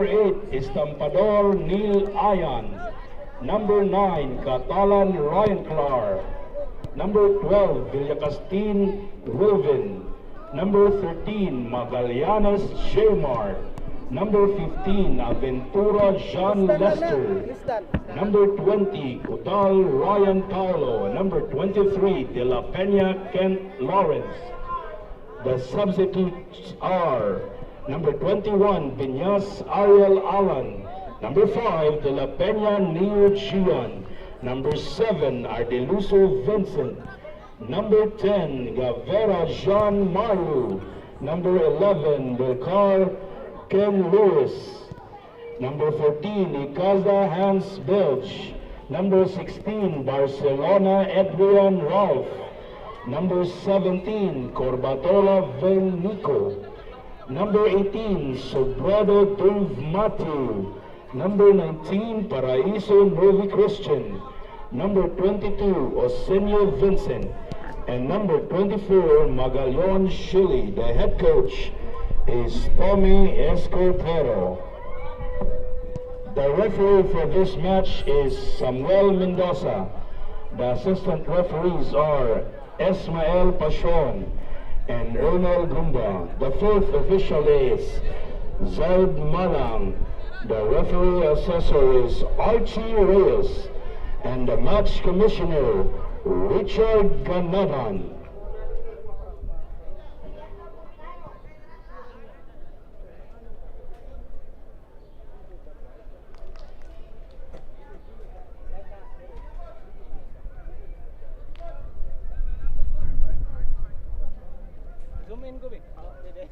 Number 8, Estampador Neil Ayan. Number 9, Catalan Ryan Clark. Number 12, Villacastin Wilvin. Number 13, Magallanes Shemar. Number 15, Aventura Jean Lester. Number 20, Cotal Ryan Carlo. Number 23, De La Peña Kent Lawrence. The substitutes are number 21, Vinyas Ariel Alan. Number 5, De La Peña Neo Chian. Number 7, Ardeluso Vincent. Number 10, Gavera Jean Maru. Number 11, Belcar Ken Lewis. Number 14, Ikaza Hans Belch. Number 16, Barcelona Adrian Ralph. Number 17, Corbatola Ven Nico. Number 18, Sobrado Dave Matthew. Number 19, Paraiso Novi Christian. Number 22, Osenio Vincent. And number 24, Magallon Shilly. The head coach is Tommy Escotero. The referee for this match is Samuel Mendoza. The assistant referees are Esmael Pashon and Ernel Gumba. The fourth official is Zaid Malang. The referee assessor is Archie Reyes. And the match commissioner, Richard Ganadan. Zoom in ko, Big. Pwede.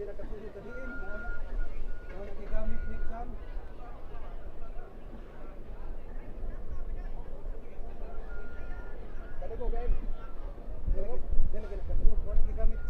Tidak kasih tadiin, mau nagigamit ni Chan. Kada ko guys. Dia lagi katulog, mau nagigamit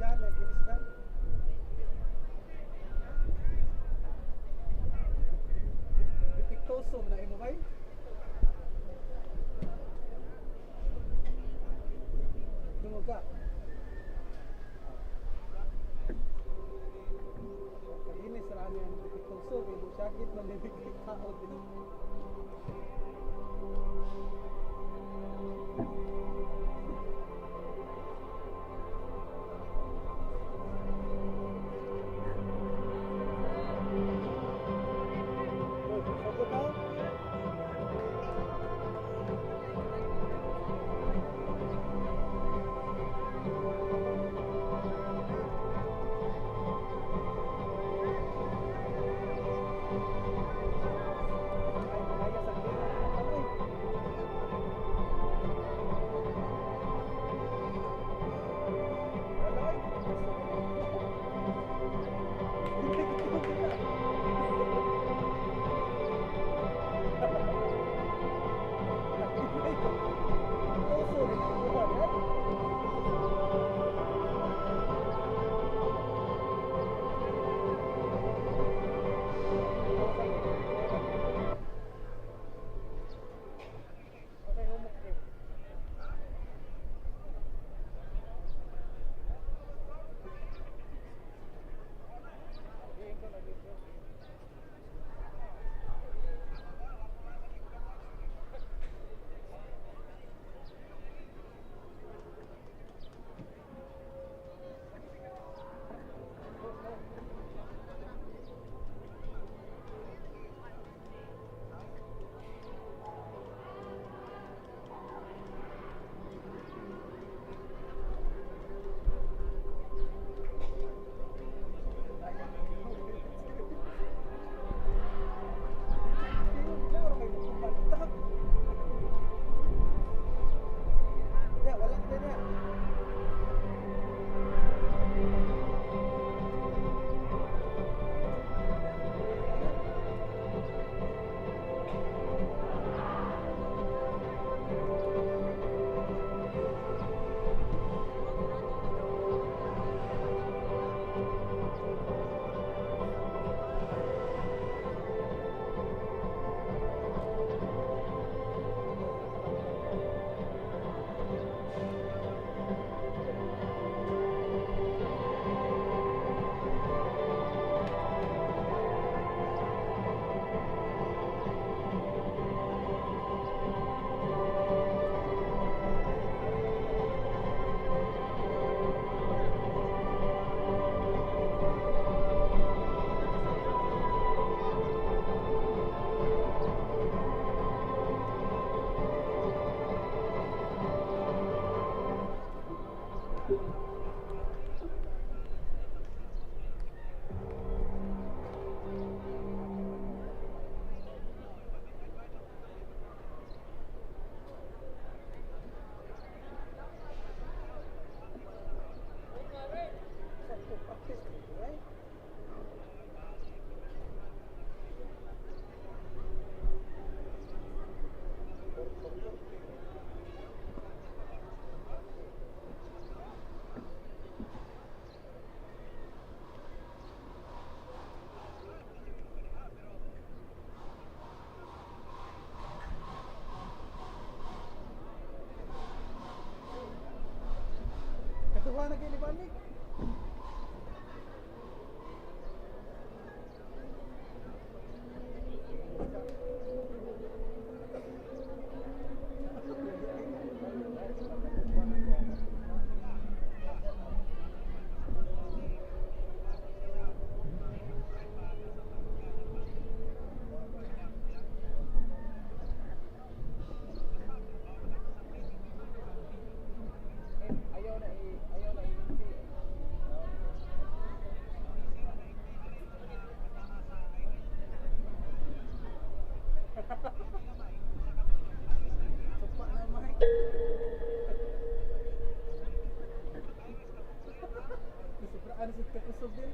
Ano sa kakusog din?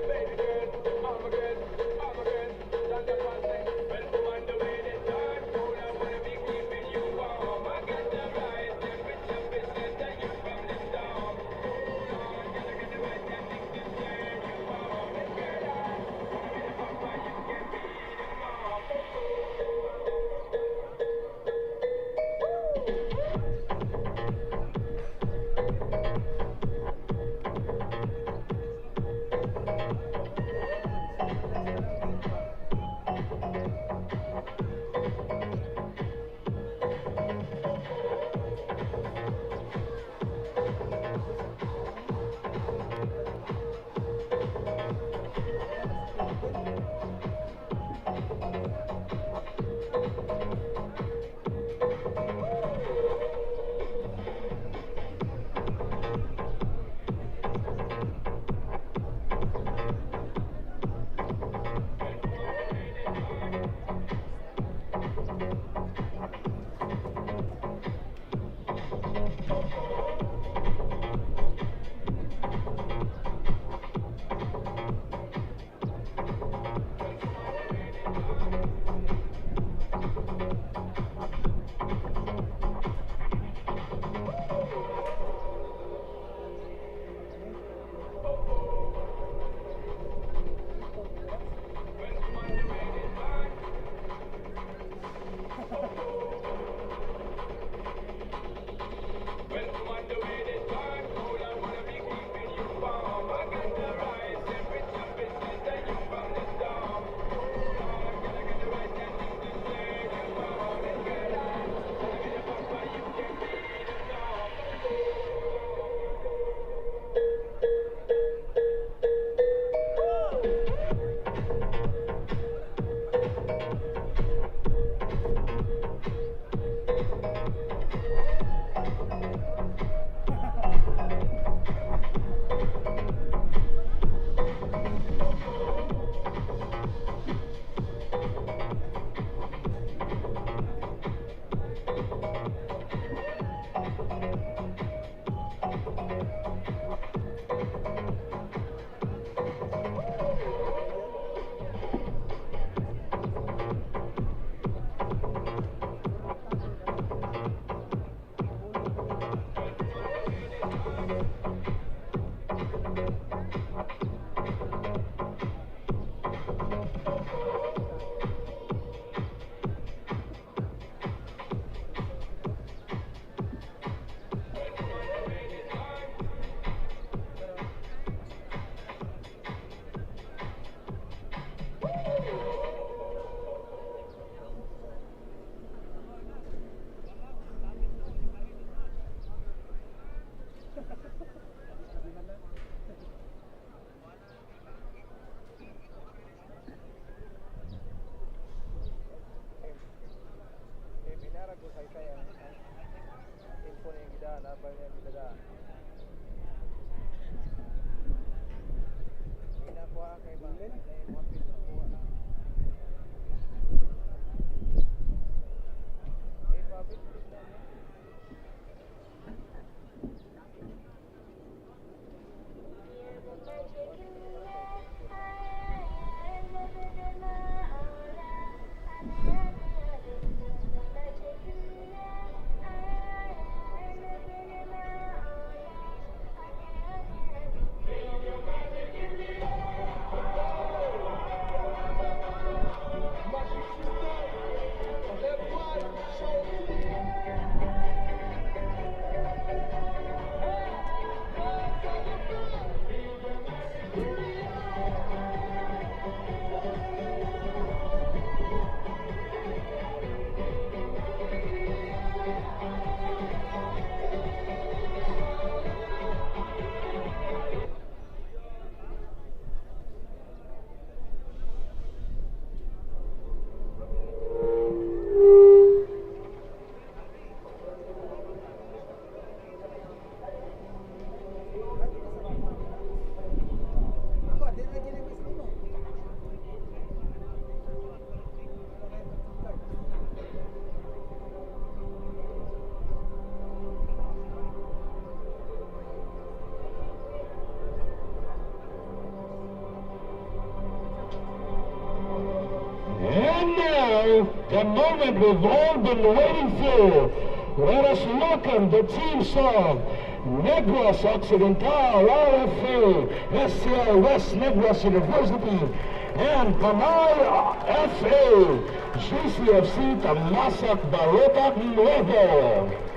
Baby girl, moment we've all been waiting for. Let us welcome the teams of Negros Occidental RFA, SCL West Negros University, and Panay RFA, GCFC Tamasak Barota Nuevo.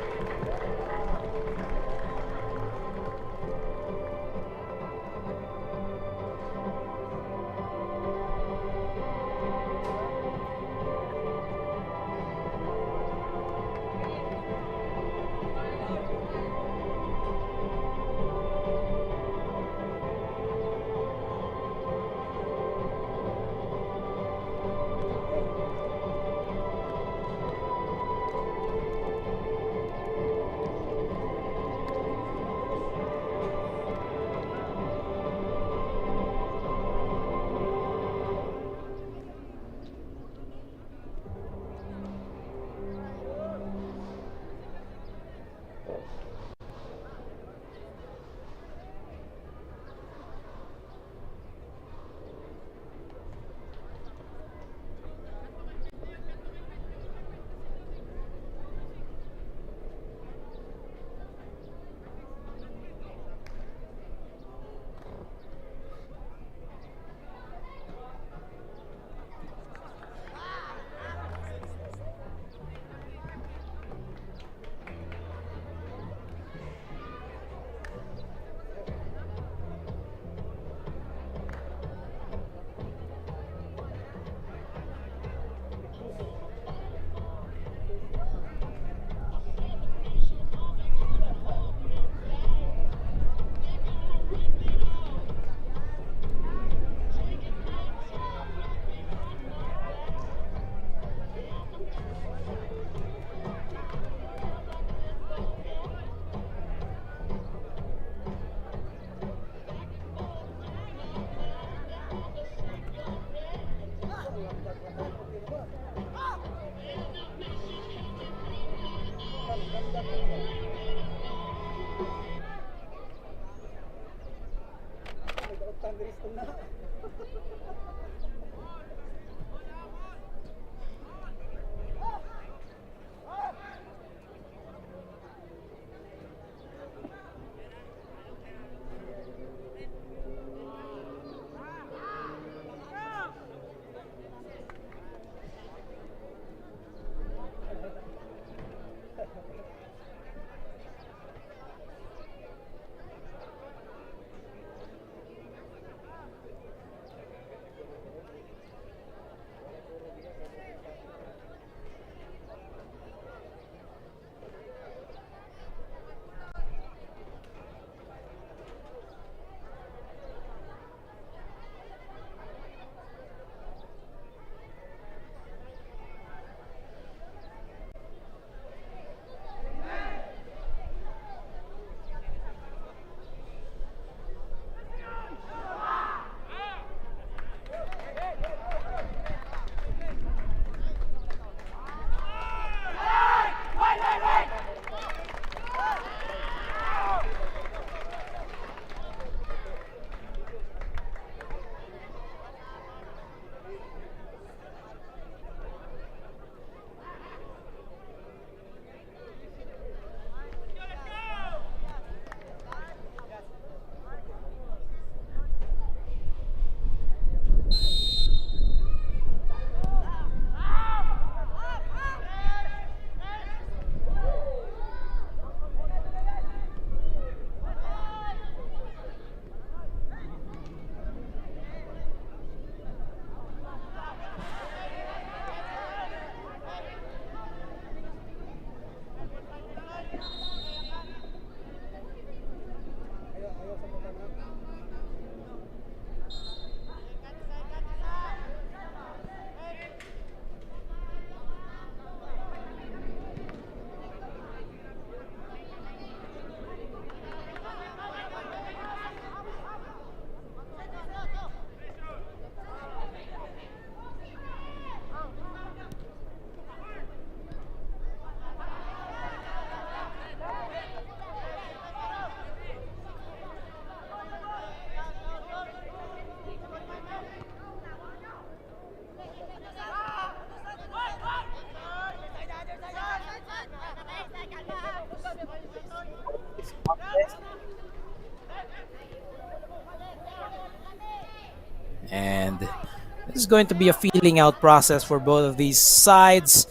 This is going to be a feeling out process for both of these sides,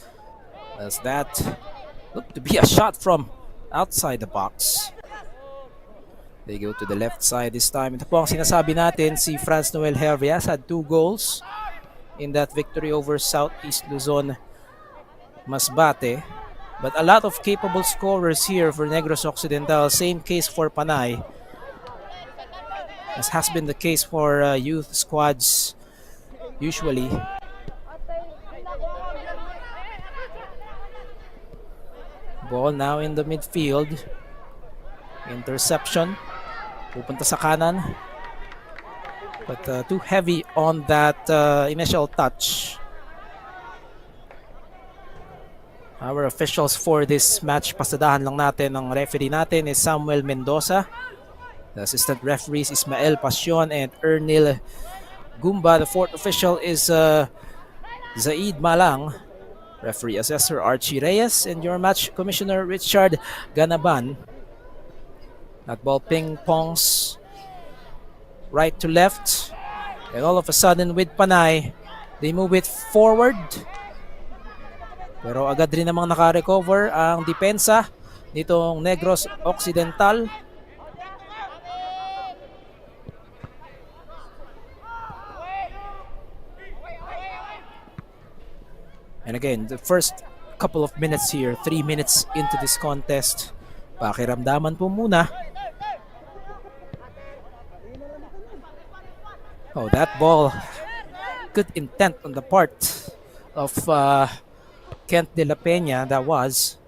as that looked to be a shot from outside the box. They go to the left side this time. Ito po ang sinasabi natin, si Franz Noel Hervias had 2 goals in that victory over Southeast Luzon Masbate. But a lot of capable scorers here for Negros Occidental. Same case for Panay, as has been the case for youth squads usually. Ball now in the midfield. Interception. Pupunta sa kanan. But too heavy on that initial touch. Our officials for this match, pasadahan lang natin, ang referee natin is Samuel Mendoza. The assistant referees Ismael Pasion and Ernil Gumba. The fourth official is Zaid Malang. Referee assessor Archie Reyes, and your match commissioner Richard Ganaban. That ball ping-pongs right to left. And all of a sudden with Panay, they move it forward. Pero agad rin namang naka-recover ang depensa nitong Negros Occidental. And again, the first couple of minutes here, 3 minutes into this contest, pakiramdaman po muna. Oh, that ball, good intent on the part of Kent de la Peña, that was.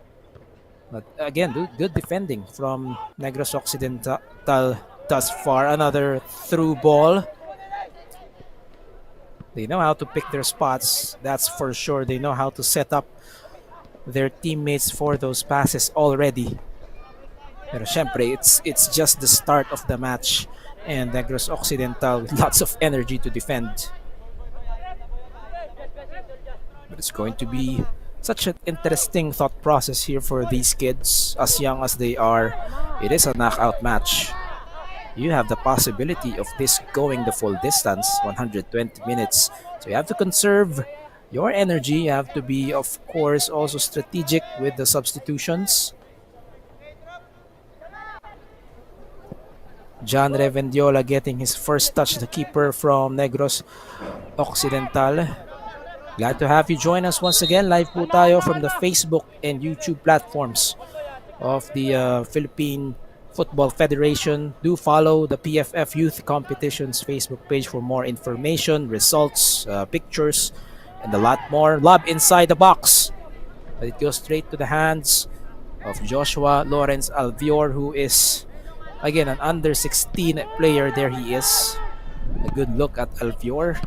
But again, good defending from Negros Occidental thus far. Another through ball. They know how to pick their spots, that's for sure. They know how to set up their teammates for those passes already. Pero syempre, it's just the start of the match, and Negros Occidental with lots of energy to defend. But it's going to be such an interesting thought process here for these kids, as young as they are. It is a knockout match. You have the possibility of this going the full distance, 120 minutes. So you have to conserve your energy. You have to be, of course, also strategic with the substitutions. John Revendiola getting his first touch, the keeper from Negros Occidental. Glad to have you join us once again. Live po tayo from the Facebook and YouTube platforms of the Philippine Football Federation. Do follow the PFF Youth Competitions Facebook page for more information, results, pictures, and a lot more. Lob inside the box, but it goes straight to the hands of Joshua Lawrence Alvior, who is, again, an under-16 player. There he is. A good look at Alvior.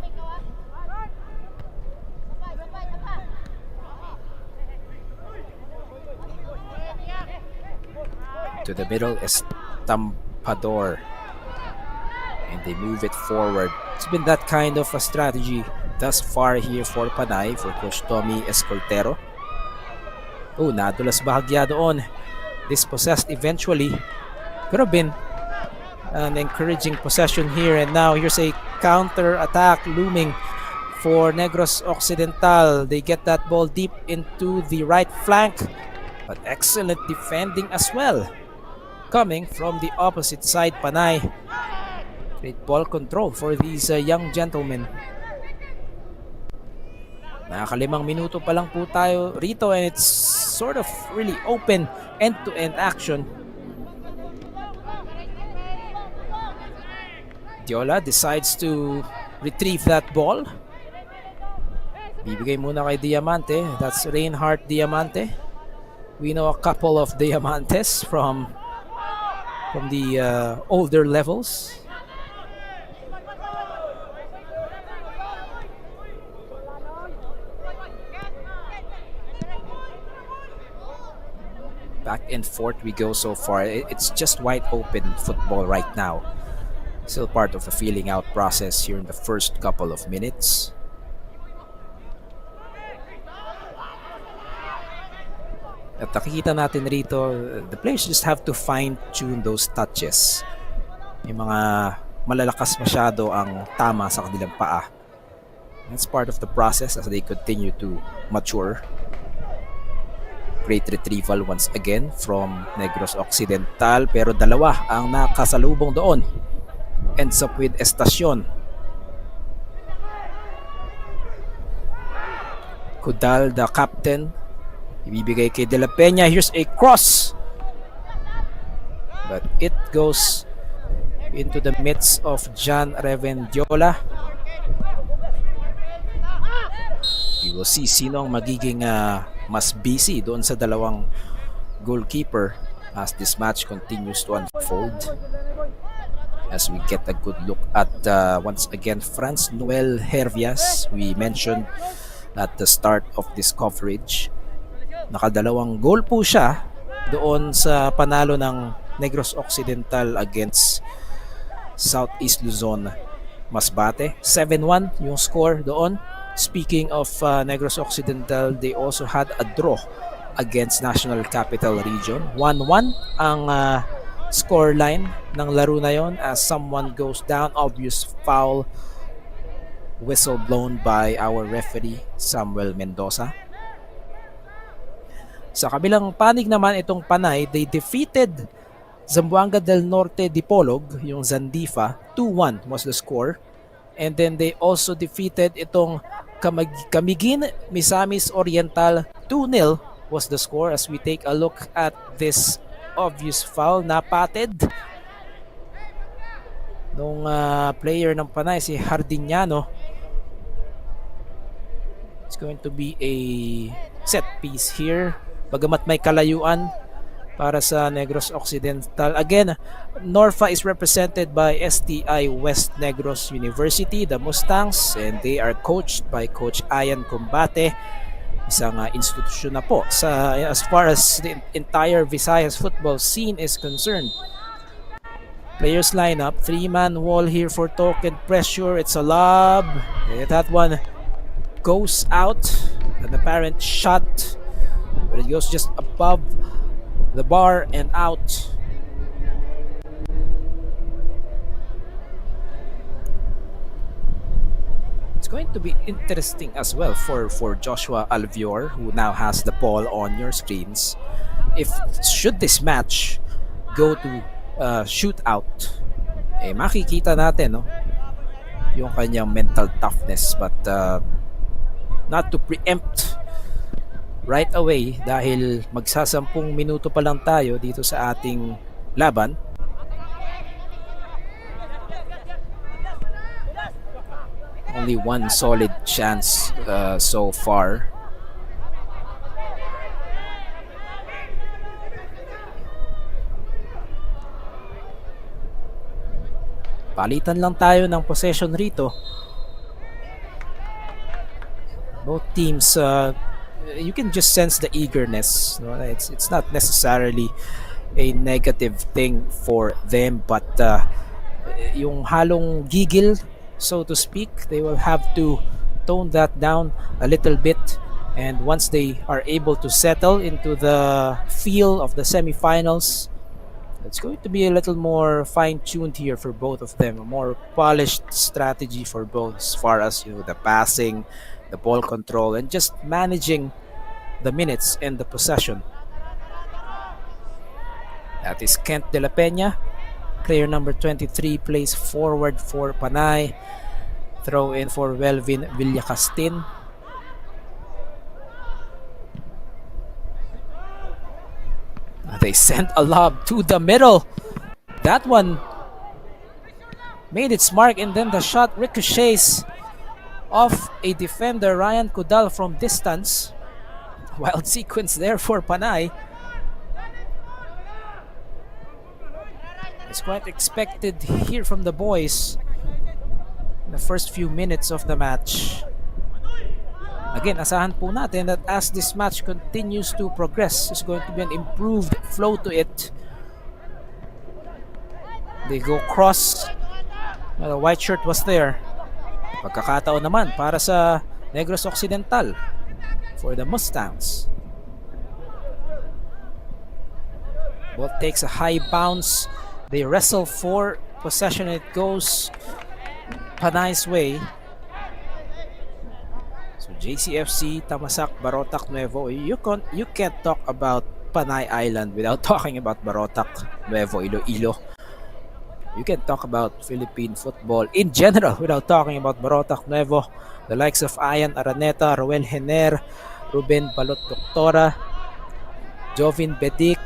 To the middle is Tampador, and they move it forward. It's been that kind of a strategy thus far here for Panay, for Coach Tommy Escoltero. Oh, nadulas bahagya doon. Dispossessed eventually. Could have been an encouraging possession here, and now here's a counter attack looming for Negros Occidental. They get that ball deep into the right flank, but excellent defending as well coming from the opposite side. Panay, great ball control for these young gentlemen. Nakakalimang minuto pa lang po tayo rito, and it's sort of really open end-to-end action. Diola decides to retrieve that ball. Bibigay muna kay Diamante. That's Reinhardt Diamante. We know a couple of Diamantes from the older levels. Back and forth we go so far. It's just wide open football right now. Still part of the feeling out process here in the first couple of minutes. At nakikita natin rito, the players just have to fine-tune those touches. Yung mga malalakas masyado ang tama sa kanilang paa. That's part of the process as they continue to mature. Great retrieval once again from Negros Occidental, pero dalawa ang nakasalubong doon. Ends up with Estacion. Kudal, the captain, ibibigay kay De La Peña. Here's a cross, but it goes into the midst of John Revendiola. We will see sino ang magiging mas busy doon sa dalawang goalkeeper as this match continues to unfold. As we get a good look at once again Franz Noel Hervias, we mentioned at the start of this coverage. Nakadalawang goal po siya doon sa panalo ng Negros Occidental against Southeast Luzon Masbate. 7-1 yung score doon. Speaking of Negros Occidental, they also had a draw against National Capital Region. 1-1 ang scoreline ng laro na yon as someone goes down. Obvious foul, whistle blown by our referee Samuel Mendoza. Sa kabilang panig naman itong Panay, they defeated Zamboanga del Norte Dipolog, yung Zandifa. 2-1 was the score. And then they also defeated itong Camiguin Misamis Oriental. 2-0 was the score as we take a look at this obvious foul. Napatid nung player ng Panay, si Hardiniano. It's going to be a set piece here. Bagamat may kalayuan para sa Negros Occidental. Again, Norfa is represented by STI West Negros University, the Mustangs, and they are coached by Coach Ayan Combate. Isang institusyon na po sa as far as the entire Visayas football scene is concerned. Players line up, 3-man wall here for token pressure. It's a lob. That one goes out. An apparent shot, but it goes just above the bar and out. It's going to be interesting as well for Joshua Alvior, who now has the ball on your screens. If should this match go to shootout, makikita natin yung kanyang mental toughness, but not to preempt right away dahil magsasampung minuto pa lang tayo dito sa ating laban. Only one solid chance so far. Palitan lang tayo ng possession rito. Both teams, you can just sense the eagerness. It's not necessarily a negative thing for them, but yung halong gigil, so to speak, they will have to tone that down a little bit. And once they are able to settle into the feel of the semifinals, it's going to be a little more fine-tuned here for both of them. A more polished strategy for both as far as the passing, the ball control, and just managing the minutes and the possession. That is Kent De La Peña. Player number 23 plays forward for Panay. Throw in for Welvin Villacastin. They sent a lob to the middle. That one made its mark, and then the shot ricochets off a defender, Ryan Kudal, from distance. Wild sequence there for Panay. It's quite expected here from the boys in the first few minutes of the match. Again, asahan po natin that as this match continues to progress, there's going to be an improved flow to it. They go cross. The white shirt was there. Pagkakataon naman para sa Negros Occidental for the Mustangs. Ball takes a high bounce. They wrestle for possession. It goes Panay's way. JCFC, Tamasak, Barotac, Nuevo. You can't talk about Panay Island without talking about Barotac, Nuevo, Iloilo. You can talk about Philippine football in general without talking about Barotac, Nuevo. The likes of Ayan Araneta, Roel Hener, Ruben Balot Doctora, Jovin Bedic,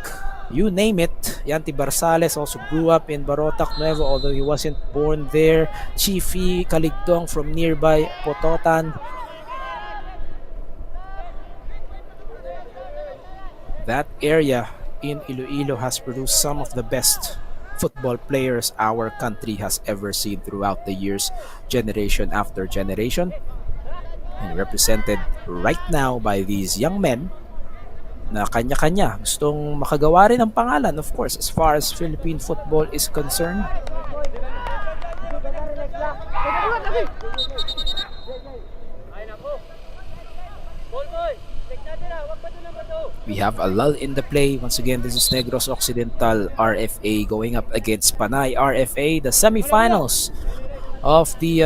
you name it. Yanti Barsales also grew up in Barotac, Nuevo, although he wasn't born there. Chifi Kaligdong from nearby Pototan. That area in Iloilo has produced some of the best football players our country has ever seen throughout the years, generation after generation, and represented right now by these young men na kanya-kanya gustong makagawa rin ng pangalan, of course, as far as Philippine football is concerned. We have a lull in the play. Once again, this is Negros Occidental RFA going up against Panay RFA, the semifinals of the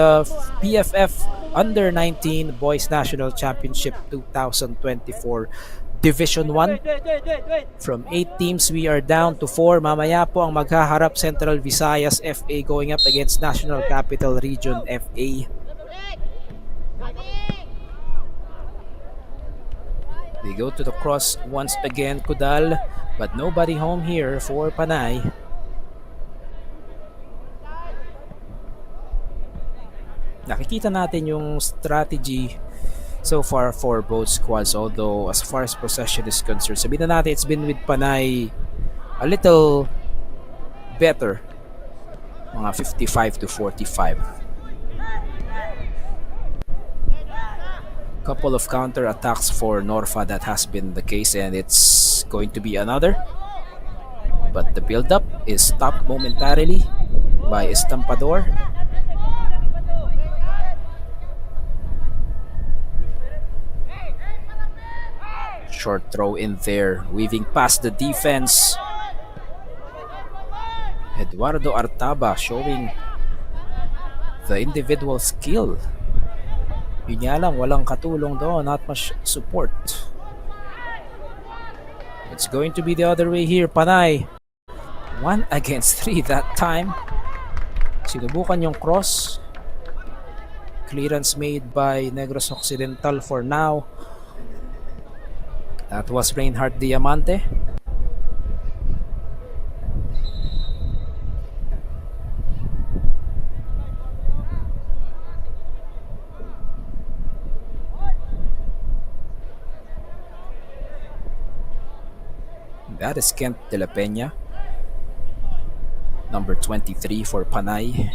PFF Under-19 Boys National Championship 2024 Division 1. From 8 teams, we are down to 4. Mamaya po ang maghaharap Central Visayas FA going up against National Capital Region FA. They go to the cross once again, Kudal, but nobody home here for Panay. Nakikita natin yung strategy so far for both squads, although as far as possession is concerned, sabihin na natin it's been with Panay a little better, mga 55 to 45. Couple of counter attacks for Norfa, that has been the case, and it's going to be another, but the build-up is stopped momentarily by Estampador. Short throw in there, weaving past the defense. Eduardo Artaba showing the individual skill. Yun nga lang, walang katulong doon, not much support. It's going to be the other way here. Panay 1 against 3 that time. Sinubukan yung cross. Clearance made by Negros Occidental for now. That was Reinhardt Diamante. That is Kent De La Peña, number 23 for Panay.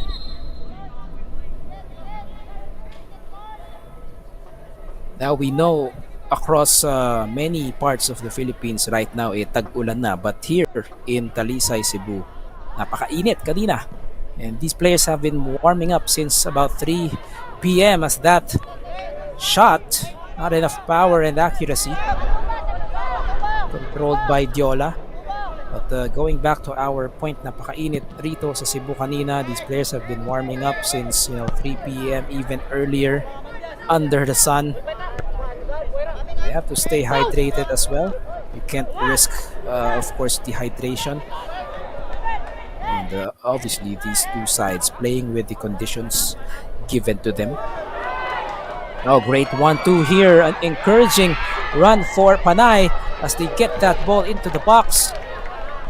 Now we know across many parts of the Philippines right now, tag-ulan na, but here in Talisay, Cebu, napakainit kanina. And these players have been warming up since about 3 p.m. as that shot, not enough power and accuracy, controlled by Diola. But going back to our point, napakainit rito sa Cebu kanina. These players have been warming up since 3 p.m. even earlier under the sun. They have to stay hydrated as well. You can't risk, of course, dehydration. And obviously these two sides playing with the conditions given to them. Oh, great 1-2 here. An encouraging run for Panay as they get that ball into the box.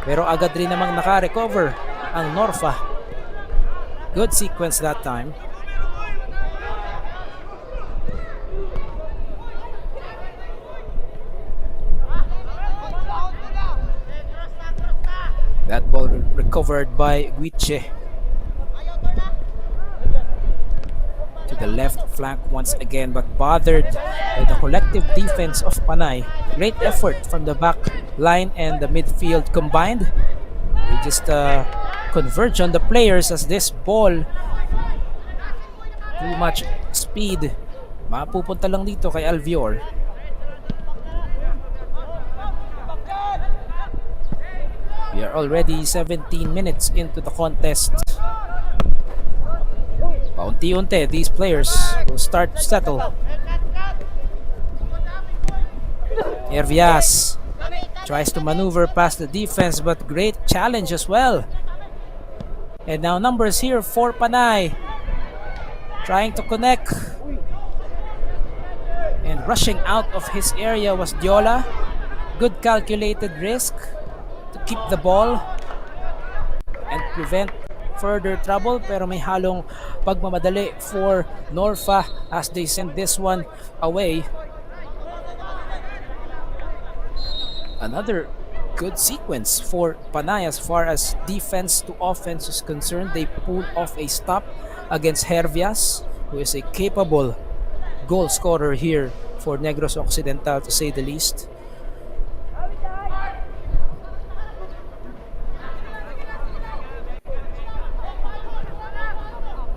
Pero agad rin namang naka-recover ang Norfa. Good sequence that time. That ball recovered by Guiche. To the left flank once again, but bothered by the collective defense of Panay. Great effort from the back line and the midfield combined. They just converge on the players as this ball, too much speed, mapupunta lang dito kay Alvior. We are already 17 minutes into the contest. Paunti-unti, these players will start to settle. Hervias tries to maneuver past the defense, but great challenge as well. And now numbers here for Panay. Trying to connect. And rushing out of his area was Diola. Good calculated risk to keep the ball and prevent further trouble, pero may halong pagmamadali for Norfa as they send this one away. Another good sequence for Panay as far as defense to offense is concerned. They pulled off a stop against Hervias, who is a capable goal scorer here for Negros Occidental, to say the least.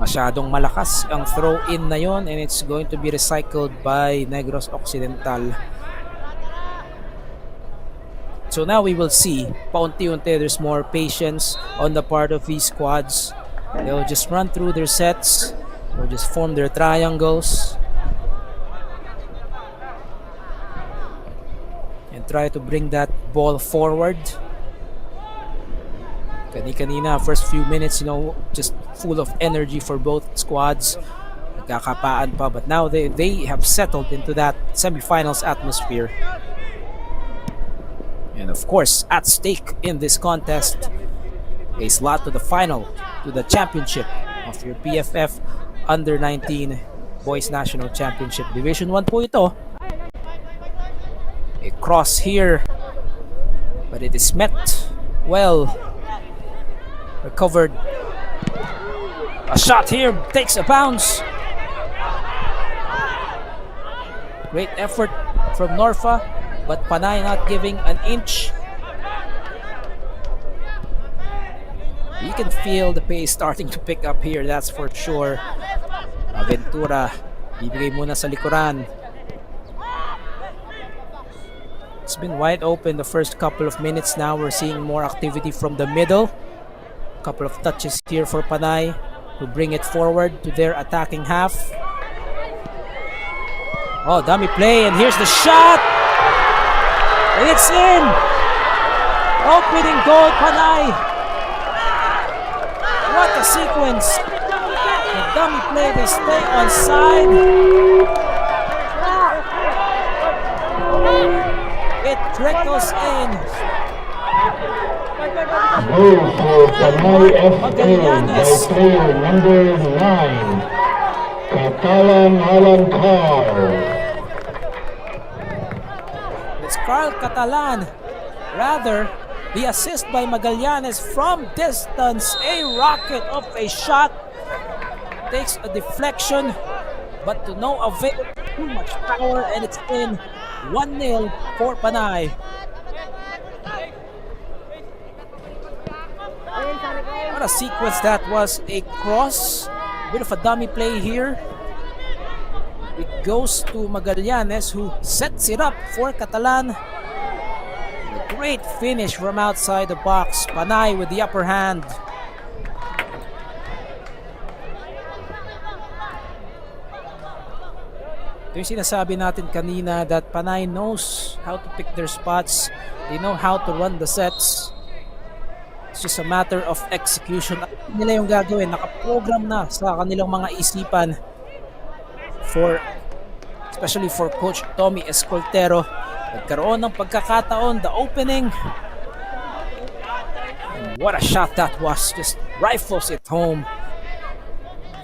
Masyadong malakas ang throw-in na yon, and it's going to be recycled by Negros Occidental. So now we will see, paunti-unti, there's more patience on the part of these squads. They'll just run through their sets, they'll just form their triangles, and try to bring that ball forward. Kanina, first few minutes, just full of energy for both squads. Nagkakapaan pa, but now they have settled into that semifinals atmosphere. And of course, at stake in this contest, a slot to the final, to the championship of your PFF Under-19 Boys National Championship. Division 1 po ito. A cross here, but it is met well. Recovered. A shot here, takes a bounce. Great effort from Norfa, but Panay not giving an inch. You can feel the pace starting to pick up here, that's for sure. Aventura, bibigay muna sa likuran. It's been wide open the first couple of minutes. Now we're seeing more activity from the middle. Couple of touches here for Panay to bring it forward to their attacking half. Oh, dummy play, and here's the shot! And it's in! Opening goal, Panay! What a sequence! The dummy play, they stay on side. It trickles in. Goal for Panay RFA by player number 9, Catalan Alancar. It's Carl Catalan. Rather, the assist by Magallanes from distance. A rocket of a shot. Takes a deflection, but to no avail. Too much power, and it's in. 1-0 for Panay. What a sequence that was. A cross, bit of a dummy play here. It goes to Magallanes, who sets it up for Catalan. A great finish from outside the box. Panay with the upper hand. Ito yung sinasabi natin kanina, that Panay knows how to pick their spots. They know how to run the sets. It's just a matter of execution. Nila yung gagawin, nakaprogram na sa kanilang mga isipan, especially for Coach Tommy Escoltero. Nagkaroon ng pagkakataon, the opening. And what a shot that was. Just rifles it home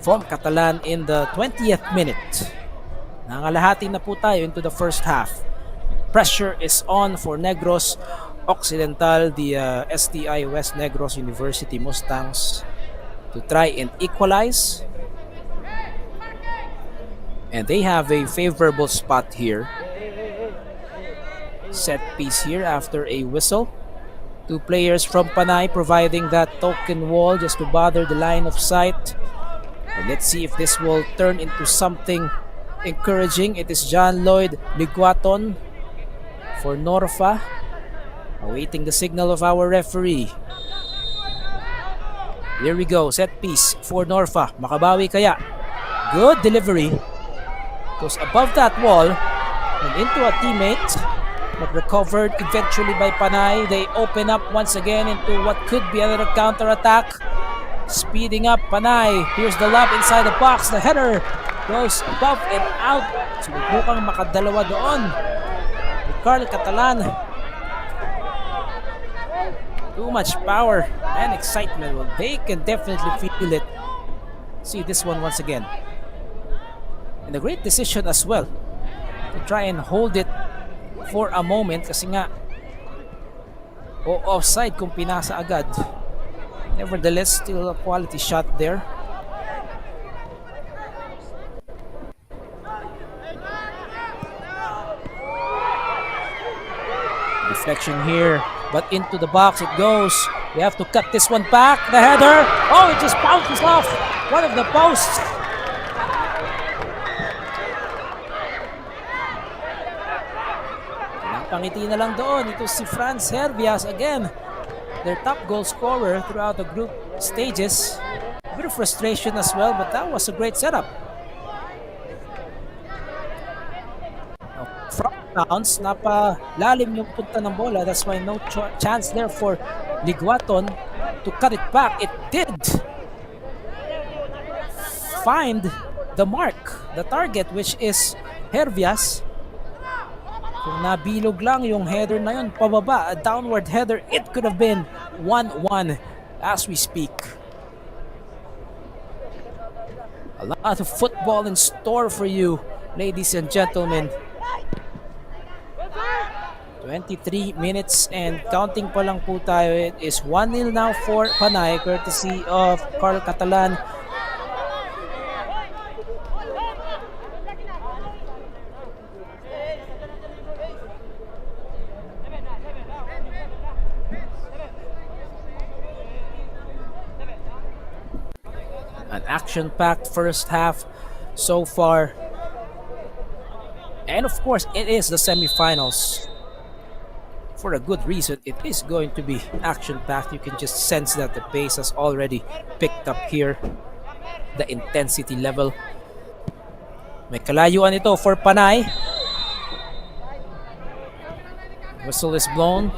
from Catalan in the 20th minute. Nangalahati na po tayo into the first half. Pressure is on for Negros Occidental, the STI West Negros University Mustangs, to try and equalize. And they have a favorable spot here. Set piece here after a whistle. Two players from Panay providing that token wall just to bother the line of sight. And let's see if this will turn into something encouraging. It is John Lloyd Liguaton for Norfa, awaiting the signal of our referee. Here we go, set piece for Norfa. Makabawi kaya? Good delivery. Goes above that wall and into a teammate. but recovered eventually by Panay. They open up once again into what could be another counter-attack. Speeding up Panay. Here's the lob inside the box. The header goes above and out. Subukang makadalawa doon. Carl Catalan. Too much power and excitement. Well, they can definitely feel it. See this one once again. And a great decision as well to try and hold it for a moment kasi nga offside kung pinasa agad. Nevertheless, still a quality shot there. Deflection here, but into the box it goes. We have to cut this one back. The header. Oh, it just bounces off one of the posts. Pangiti na lang doon. Ito si Franz Hervias again. Their top goal scorer throughout the group stages. A bit of frustration as well, but that was a great setup. Front bounce, napalalim yung punta ng bola. That's why no chance there for Liguaton to cut it back. It did find the mark, the target, which is Hervias. Kung nabilog lang yung header na yun, pababa, a downward header, it could have been 1-1 as we speak. A lot of football in store for you, ladies and gentlemen. 23 minutes and counting pa lang po tayo. It is 1-0 now for Panay, courtesy of Carl Catalan. An action-packed first half so far. And of course, it is the semifinals. For a good reason, it is going to be action-packed. You can just sense that the pace has already picked up here. The intensity level. May kalayuan ito for Panay. Whistle is blown.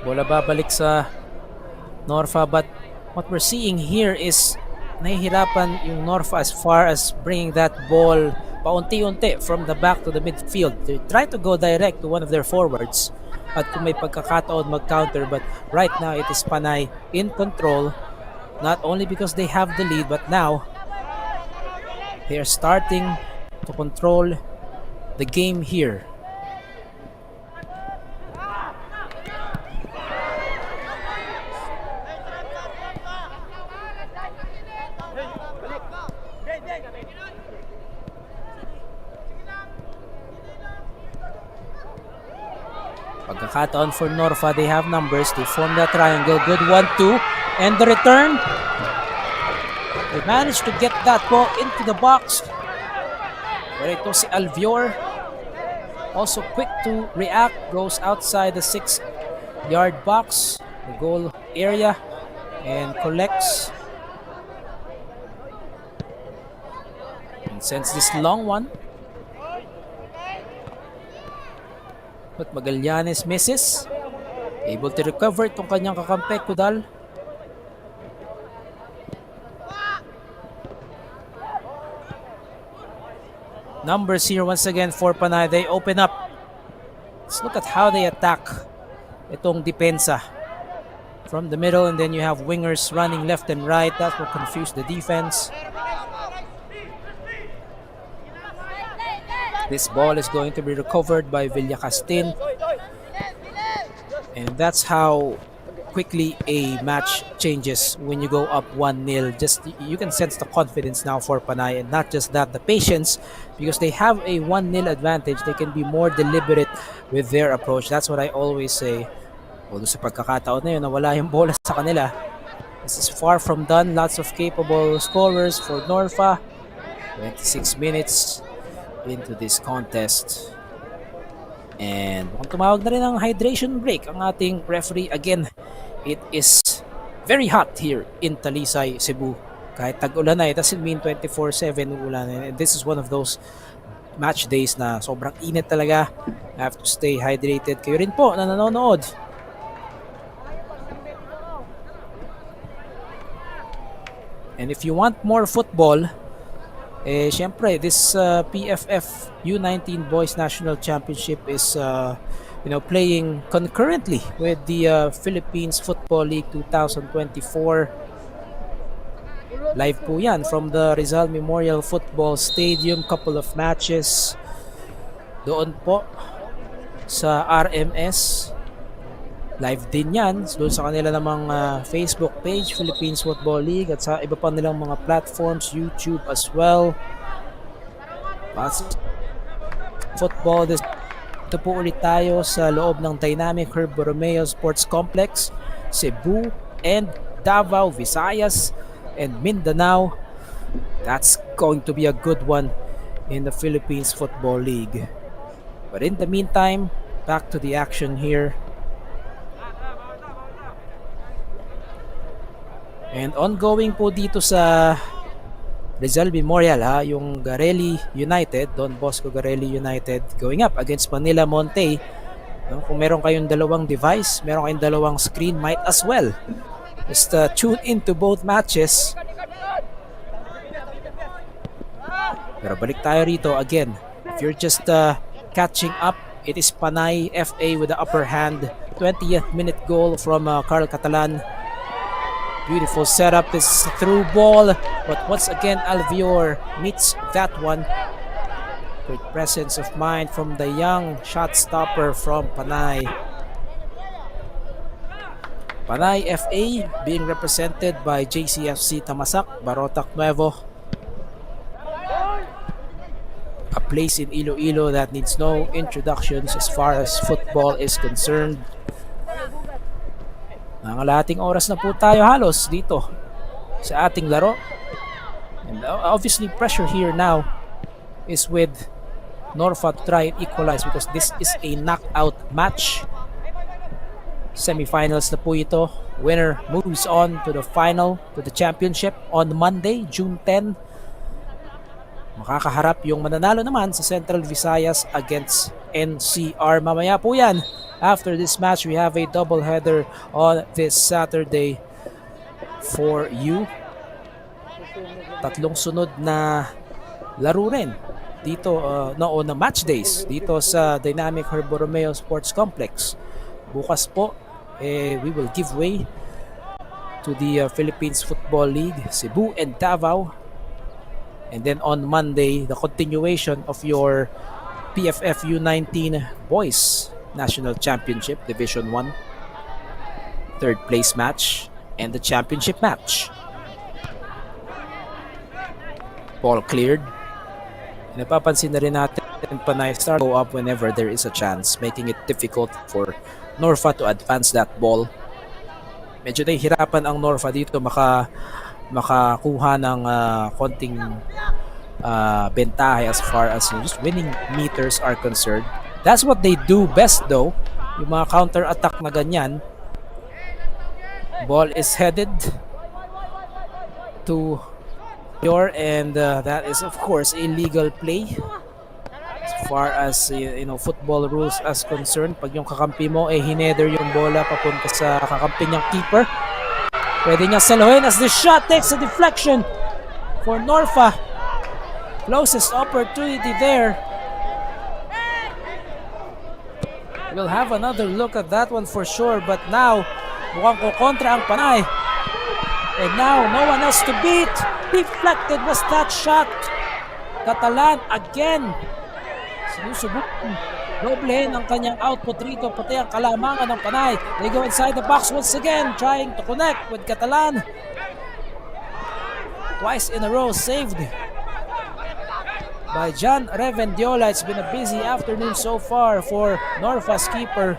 Bola babalik sa Norfa, but what we're seeing here is nahihirapan yung Norfa as far as bringing that ball paunti-unti from the back to the midfield. They try to go direct to one of their forwards at kung may pagkakataon mag-counter, but right now it is Panay in control, not only because they have the lead, but now they are starting to control the game here. Pagkakataon for Norfa, they have numbers. They form that triangle. Good 1-2. And the return. They managed to get that ball into the box. Pero ito si Alvior, also quick to react. Goes outside the 6-yard box, the goal area, and collects. And sends this long one. But Magallanes misses. Able to recover itong kanyang kakampi, Kudal. Numbers here once again for Panay. They open up. Let's look at how they attack itong depensa. From the middle, and then you have wingers running left and right. That will confuse the defense. This ball is going to be recovered by Villacastin. And that's how quickly a match changes when you go up 1-0. Just you can sense the confidence now for Panay, and not just that, the patience, because they have a 1-0 advantage. They can be more deliberate with their approach. That's what I always say. Although sa pagkakataon na yun, nawala yung bola sa kanila. This is far from done. Lots of capable scorers for Norfa. 26 minutes into this contest, and mukhang tumawag na rin ng hydration break ang ating referee. Again, it is very hot here in Talisay, Cebu. Kahit tag-ulan na, it doesn't mean 24/7 ulan. And this is one of those match days na sobrang init talaga. Have to stay hydrated. Kayo rin po na nanonood. And if you want more football, syempre, this PFF U19 Boys National Championship is playing concurrently with the Philippines Football League 2024. Live po yan from the Rizal Memorial Football Stadium. Couple of matches doon po sa RMS. Live din yan doon sa kanila namang Facebook page, Philippines Football League, at sa iba pa nilang mga platforms, YouTube as well. Football, ito po ulit tayo sa loob ng dynamic Herb Borromeo Sports Complex, Cebu and Davao, Visayas and Mindanao. That's going to be a good one in the Philippines Football League. But in the meantime, back to the action here. And ongoing po dito sa Rizal Memorial, yung Garelli United, Don Bosco Garelli United going up against Manila Monte. Kung meron kayong dalawang device, meron kayong dalawang screen, might as well just tune into both matches. Pero balik tayo rito again. If you're just catching up, it is Panay FA with the upper hand. 20th minute goal from Carl Catalan. Beautiful setup, this through ball, but once again Alvior meets that one. Great presence of mind from the young shot stopper from Panay. Panay FA being represented by JCFC Tamasak, Barotac Nuevo. A place in Iloilo that needs no introductions as far as football is concerned. Nangalating oras na po tayo halos dito sa ating laro. And obviously pressure here now is with Norfa to try and equalize because this is a knockout match. Semifinals na po ito. Winner moves on to the final, to the championship on Monday, June 10. Makakaharap yung mananalo naman sa Central Visayas against NCR. Mamaya po yan. After this match, we have a doubleheader on this Saturday for you. Tatlong sunod na laro rin dito na match days dito sa Dynamic Herb Borromeo Sports Complex. Bukas po, we will give way to the Philippines Football League, Cebu and Davao. And then on Monday, the continuation of your PFF U19 Boys National Championship Division 1 third place match and the championship match. Ball cleared. Napapansin na rin natin Panay start go up whenever there is a chance, making it difficult for Norfa to advance that ball. Medyo nahihirapan ang Norfa dito makakuha ng konting bentahe as far as just winning meters are concerned. That's what they do best though, yung mga counter-attack na ganyan. Ball is headed to your and that is of course a legal play as far as football rules as concerned. Pag yung kakampi mo hineder yung bola papunta sa kakampi niyang keeper, pwede niya saluhin as the shot takes a deflection for Norfa. Closest opportunity there. We'll have another look at that one for sure, but now mukhang kukontra ang Panay. And now no one else to beat. Deflected was that shot. Catalan again. Sinusubukang doblehin ang kanyang output rito, pati ang kalamangan ng Panay. They go inside the box once again, trying to connect with Catalan. Twice in a row saved by John Revendiola. It's been a busy afternoon so far for Norfa's keeper.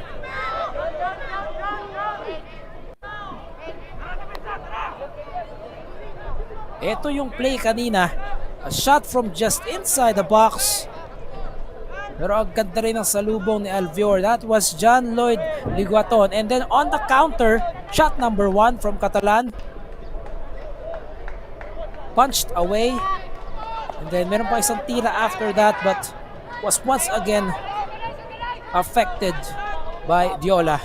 Ito yung play kanina. A shot from just inside the box. Pero ang ganda rin ang salubong ni Alvior. That was John Lloyd Liguaton. And then on the counter, shot number 1 from Catalan. Punched away. And then meron pa isang tira after that, but was once again affected by Diola.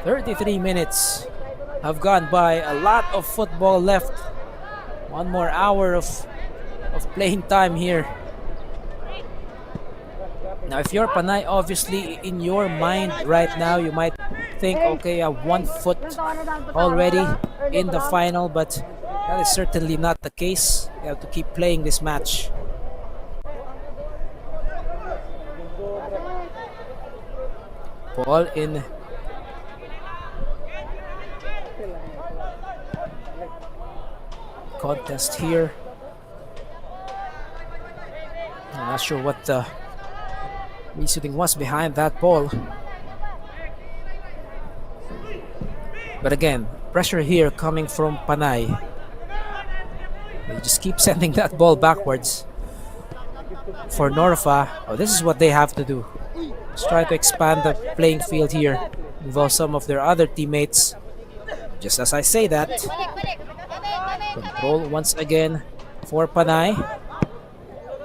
33 minutes have gone by. A lot of football left. One more hour of playing time here. Now, if you're Panay, obviously in your mind right now, you might think, okay, I have 1 foot already in the final, but that is certainly not the case. You have to keep playing this match. Ball in contest here. I'm not sure what the reasoning was behind that ball. But again, pressure here coming from Panay. They just keep sending that ball backwards. For Norfa, this is what they have to do. Just try to expand the playing field here. Involve some of their other teammates. Just as I say that, control once again for Panay.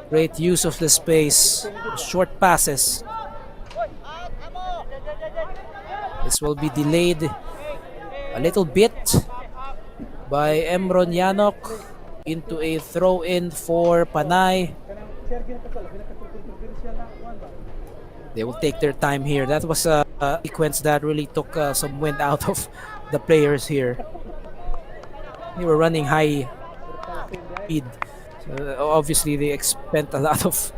Great use of the space. Short passes. This will be delayed a little bit by Emron Yanok into a throw-in for Panay. They will take their time here. That was a sequence that really took some wind out of the players here. They were running high speed. So obviously, they spent a lot of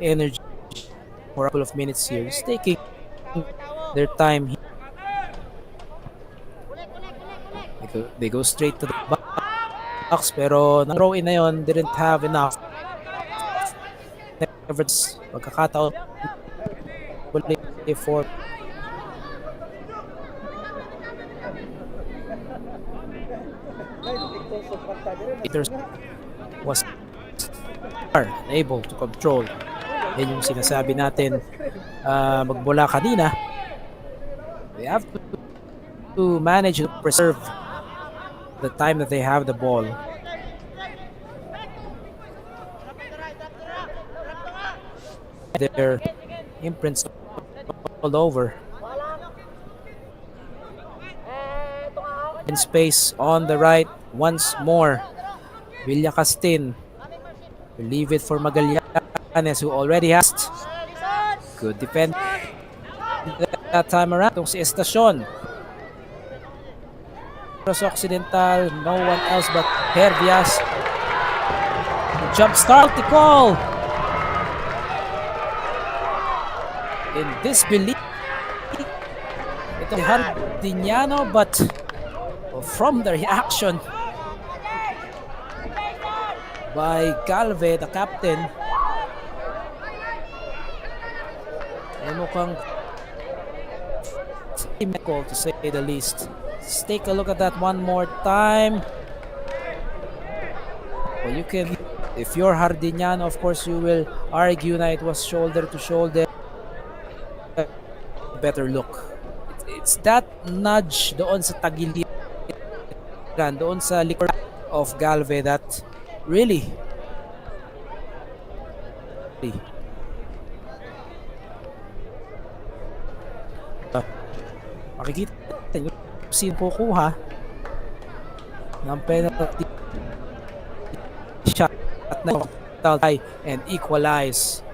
energy for a couple of minutes here. Just taking their time. They go straight to the box, pero na throw in na yun, didn't have enough. Never magkakataon for Peters was able to control. Yan yung sinasabi natin magmula kanina. They have to manage to preserve the time that they have the ball. Their imprints all over. In space on the right once more. Villacastin will leave it for Magallanes, who already has good defense that time around. Itong si Estacion. Negros Occidental, no one else but Hervias. Jump start the call. In disbelief, ito si Hardiniano, but from the reaction by Calve, the captain, ay mukhang call to say the least. Let's take a look at that one more time. Well, you can, if you're Hardiniano, of course you will argue na it was shoulder to shoulder. Better look. It's that nudge doon sa tagiliran, doon sa likod of Galve that really makikita nyo sino kukuha ng penalty shot na and equalize.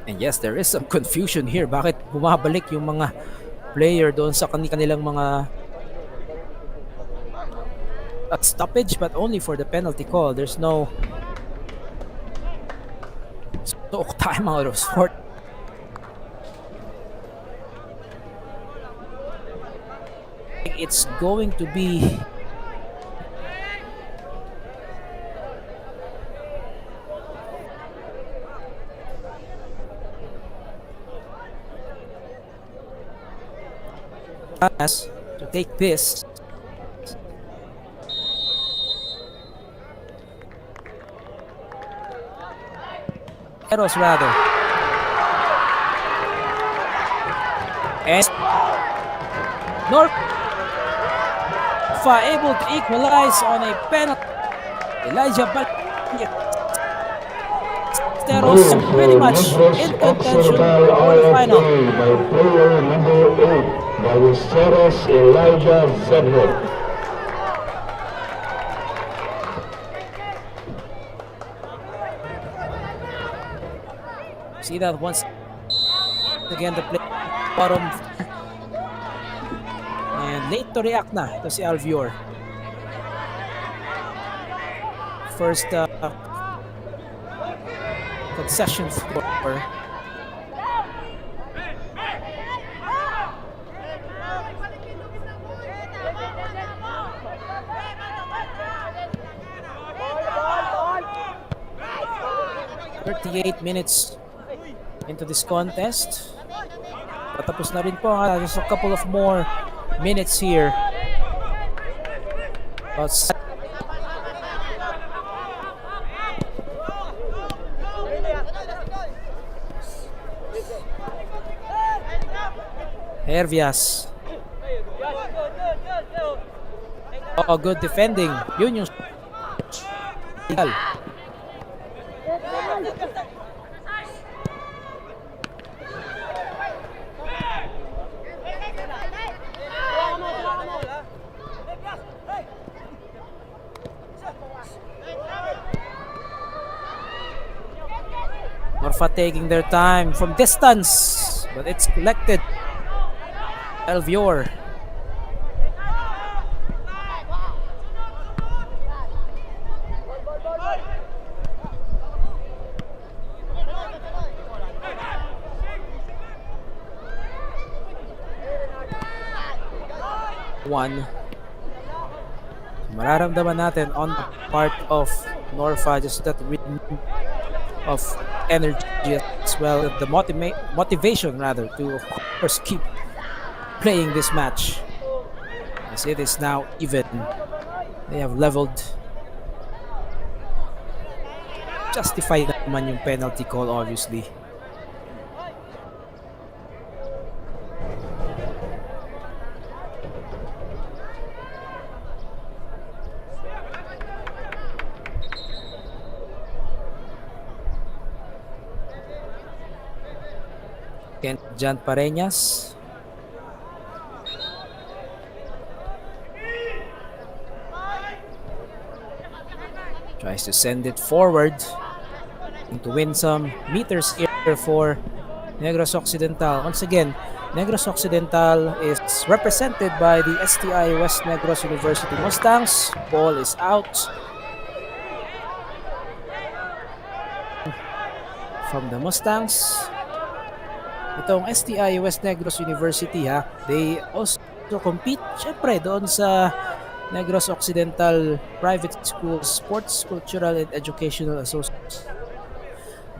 And yes, there is some confusion here. Bakit bumabalik yung mga player doon sa kanilang mga stoppage, but only for the penalty call. There's no timeout of sport. It's going to be chance to take this. Negros rather. And Norfa able to equalize on a penalty. Elijah Ballesteros pretty much in contention for the final. By player number 8, Ballesteros Elijah Zedrick. See that once again the play bottom and late to react na ito si Alvior. First concession for minutes into this contest. Patapos na rin po. Just a couple of more minutes here. But Hervias. Oh, good defending. Yun yung Norfa taking their time from distance, but it's collected. Alvior. One. Mararamdaman natin on the part of Norfa just that rhythm of energy as well, the motivation rather to of course keep playing this match. As it is now even, they have leveled. Justified naman yung penalty call obviously. Jan Pareñas. Tries to send it forward to win some meters here for Negros Occidental. Once again, Negros Occidental is represented by the STI West Negros University Mustangs. Ball is out from the Mustangs. Itong STI West Negros University they also compete syempre doon sa Negros Occidental Private School Sports, Cultural and Educational Association.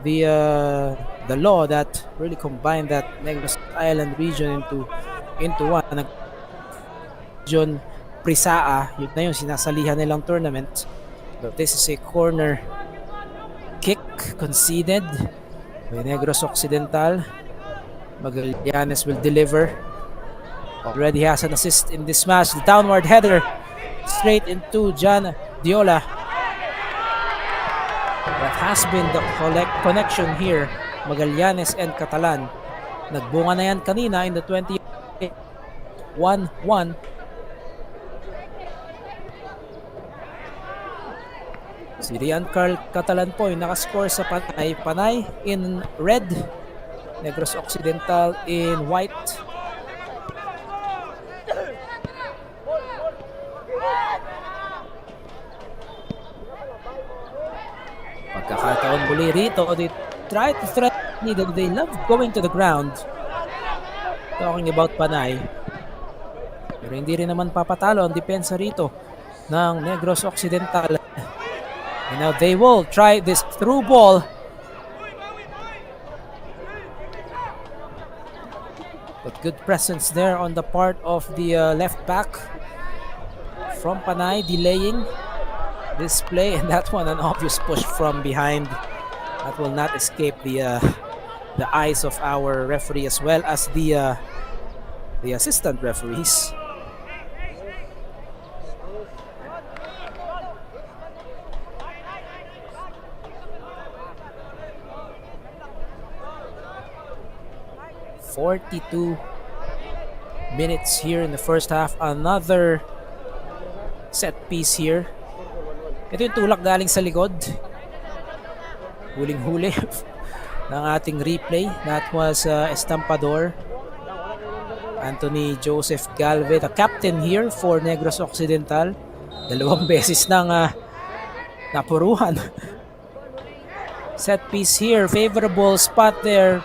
The law that really combined that Negros Island region into one. Region Prisaa, yun na yung sinasalihan nilang tournament. But this is a corner kick conceded by Negros Occidental. Magallanes will deliver. Already has an assist in this match. The downward header straight into Jan Diola. That has been the connection here. Magallanes and Catalan. Nagbunga na yan kanina in the 1-1. Si Rian Carl Catalan po yung nakascore sa Panay. Panay in red. Negros Occidental in white. Pagkakataon muli rito, they try to threaten needle. They love going to the ground. Talking about Panay. Pero hindi rin naman papatalo ang depensa rito ng Negros Occidental. And now they will try this through ball. But good presence there on the part of the left back from Panay, delaying this play, and that one an obvious push from behind that will not escape the eyes of our referee as well as the assistant referees. "42 minutes here in the first half." Another set piece here. Ito yung tulak galing sa likod. Huling-huli ng ating replay. That was Estampador. Anthony Joseph Galve, the captain here for Negros Occidental. 2 beses nang napuruhan. Set piece here. Favorable spot there.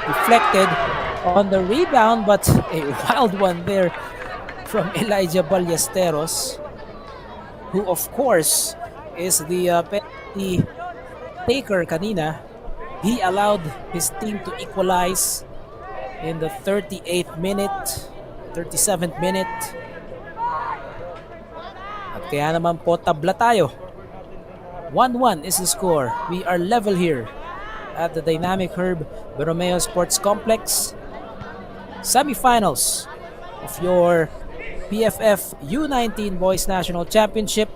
Deflected on the rebound, but a wild one there from Elijah Ballesteros, who of course is the penalty taker kanina. He allowed his team to equalize in the 37th minute. At kaya naman po tabla tayo. 1-1 is the score. We are level here at the Dynamic Herb Bermeo Sports Complex. Semifinals of your PFF U19 Boys National Championship.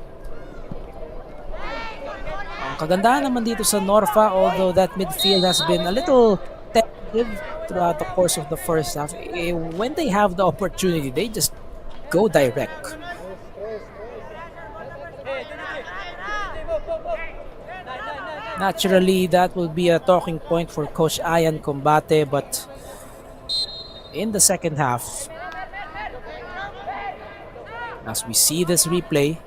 Ang kagandahan naman dito sa Norfa, although that midfield has been a little tentative throughout the course of the first half, when they have the opportunity, they just go direct. Naturally, that will be a talking point for Coach Ayan Combate, but in the second half, as we see this replay,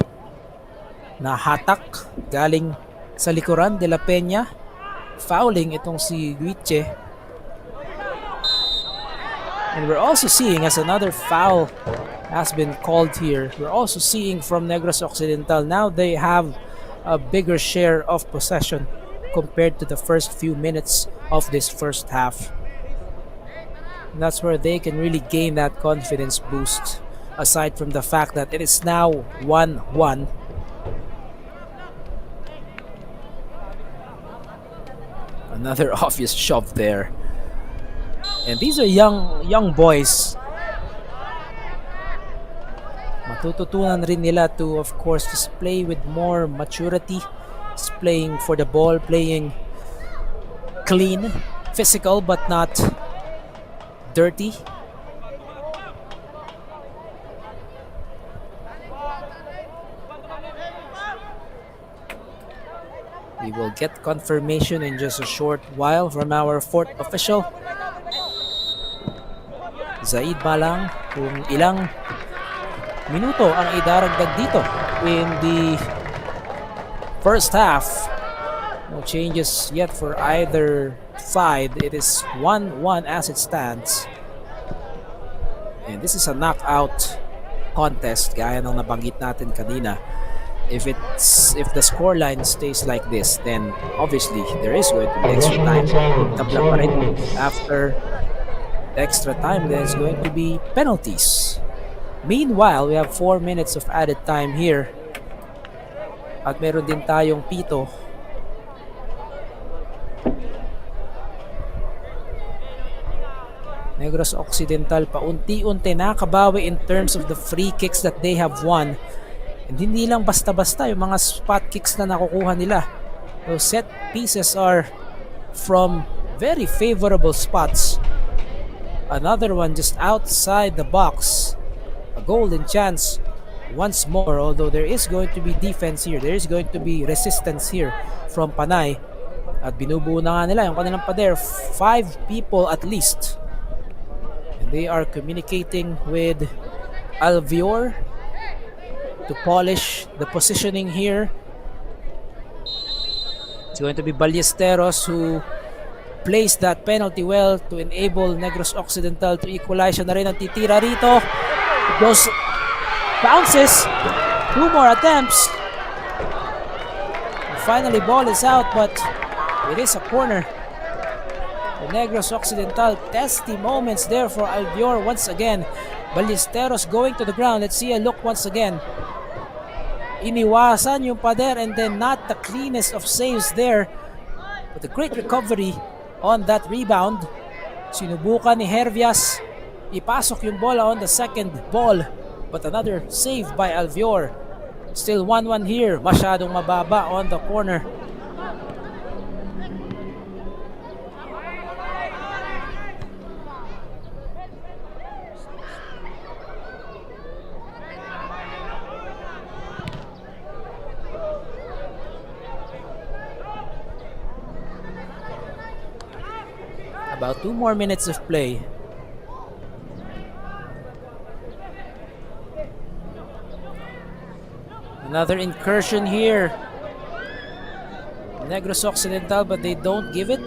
nahatak galing sa likuran de la Peña, fouling itong si Guiche. And we're also seeing, as another foul has been called here, we're also seeing from Negros Occidental, now they have a bigger share of possession compared to the first few minutes of this first half. And that's where they can really gain that confidence boost, aside from the fact that it is now 1-1. Another obvious shove there. And these are young boys. Matututunan rin nila to, of course, just play with more maturity, just playing for the ball, playing clean, physical but not dirty. We will get confirmation in just a short while from our fourth official, Zaid Malang, kung ilang minuto ang idaragdag dito in the first half. No changes yet for either side. It is 1-1 as it stands. And this is a knockout contest, gaya ng nabanggit natin kanina. If the scoreline stays like this, then obviously there is going to be extra time. Tabla pa rin. After extra time, there's going to be penalties. Meanwhile, we have 4 minutes of added time here. At meron din tayong pito. Negros Occidental paunti-unti nakabawi in terms of the free kicks that they have won. And hindi lang basta-basta yung mga spot kicks na nakukuha nila. Those set pieces are from very favorable spots. Another one just outside the box. A golden chance once more, although there is going to be defense here. There is going to be resistance here from Panay. At binubuo na nga nila yung kanilang pader. 5 people at least. And they are communicating with Alvior to polish the positioning here. It's going to be Ballesteros who placed that penalty well to enable Negros Occidental to equalize. Siya na rin ang titira rito. It goes, bounces. 2 more attempts. And finally, ball is out, but it is a corner. for Negros Occidental. Testy moments there for Albior once again. Ballesteros going to the ground. Let's see a look once again. Iniwasan yung pader and then not the cleanest of saves there. But a great recovery on that rebound. Sinubukan ni Hervias. Ipasok yung bola on the second ball. But another save by Albior. Still 1-1 here. Masyadong mababa on the corner. About 2 more minutes of play. Another incursion here. Negros Occidental, but they don't give it.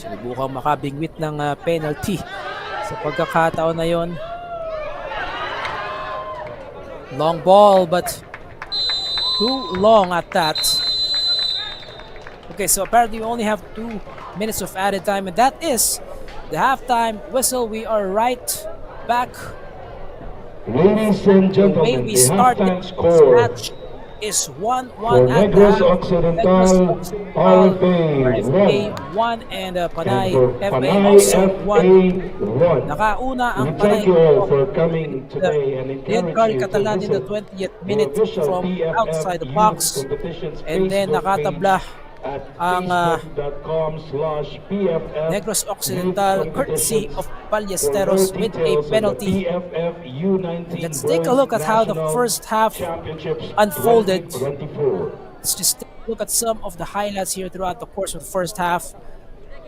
Sinubukang makabingwit ng penalty sa pagkakataon na yon. Long ball, but too long at that. Okay, so apparently we only have 2 minutes of added time, and that is the halftime whistle. We are right back. Ladies and The way gentlemen, we the started halftime this score match is 1-1 for at the Negros half. Occidental RFA RFA 1 and Panay and for FA Panay also FA 1. 1. Nakauna ang We thank Panay you all for coming today and Then encourage Carl you to Catalan in the visit 20th the minute official from PFF outside the Youth box. Competitions And then Facebook nakatabla page at ang facebook.com/PFF Negros Occidental Youth courtesy Competitions. of For Ballesteros more with a details on the penalty. PFF U19 Let's take a look at how the National first half Championships unfolded. 2024. Let's just take a look at some of the highlights here throughout the course of the first half.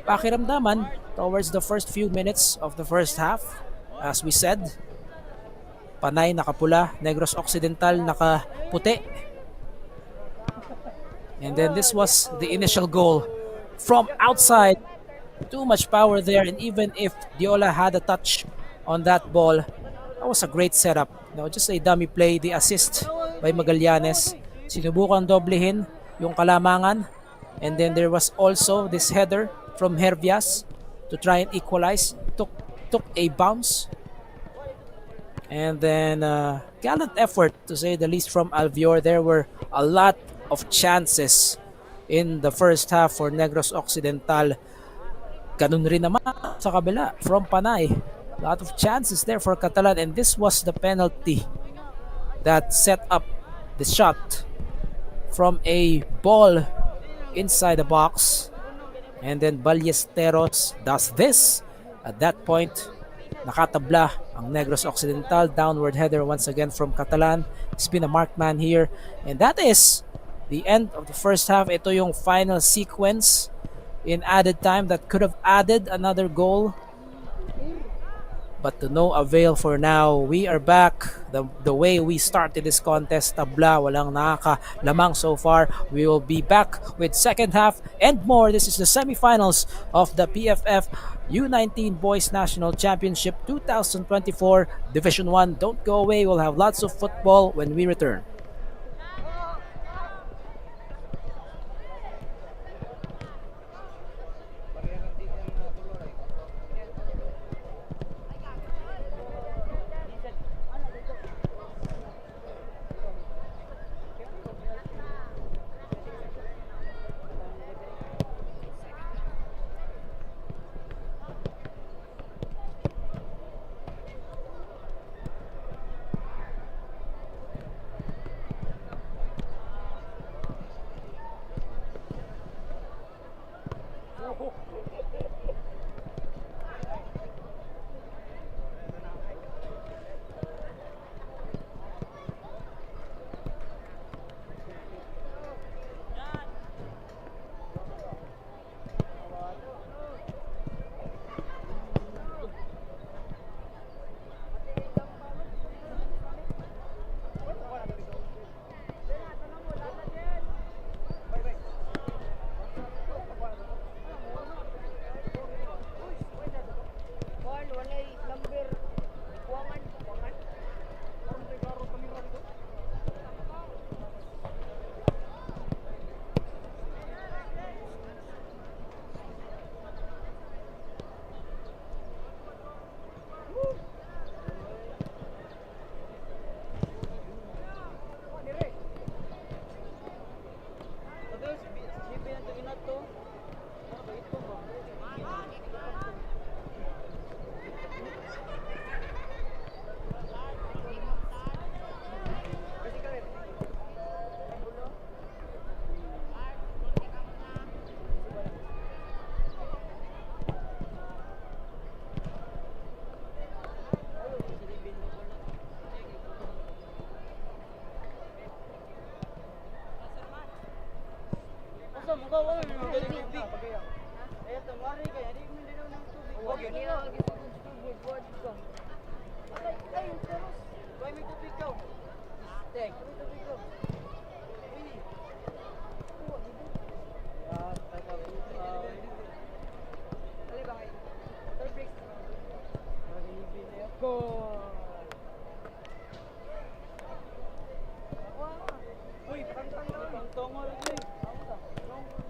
Pakiramdaman towards the first few minutes of the first half, as we said, Panay nakapula, Negros Occidental nakaputi. And then this was the initial goal from outside. Too much power there, and even if Diola had a touch on that ball, that was a great setup. Just a dummy play, the assist by Magallanes. Sinubukang doblehin yung Kalamangan. And then there was also this header from Hervias to try and equalize. Took a bounce. And then gallant effort, to say the least, from Albior. There were a lot of chances in the first half for Negros Occidental. Ganun rin naman sa kabila from Panay. A lot of chances there for Catalan, and this was the penalty that set up the shot from a ball inside the box. And then Ballesteros does this. At that point, nakatabla ang Negros Occidental. Downward header once again from Catalan. It's been a marked man here. And that is the end of the first half. Ito yung final sequence in added time that could have added another goal, but to no avail for now. We are back the way we started this contest. Tabla, walang nakakalamang so far. We will be back with second half and more. This is the semifinals of the PFF U19 Boys National Championship 2024 Division 1. Don't go away. We'll have lots of football when we return.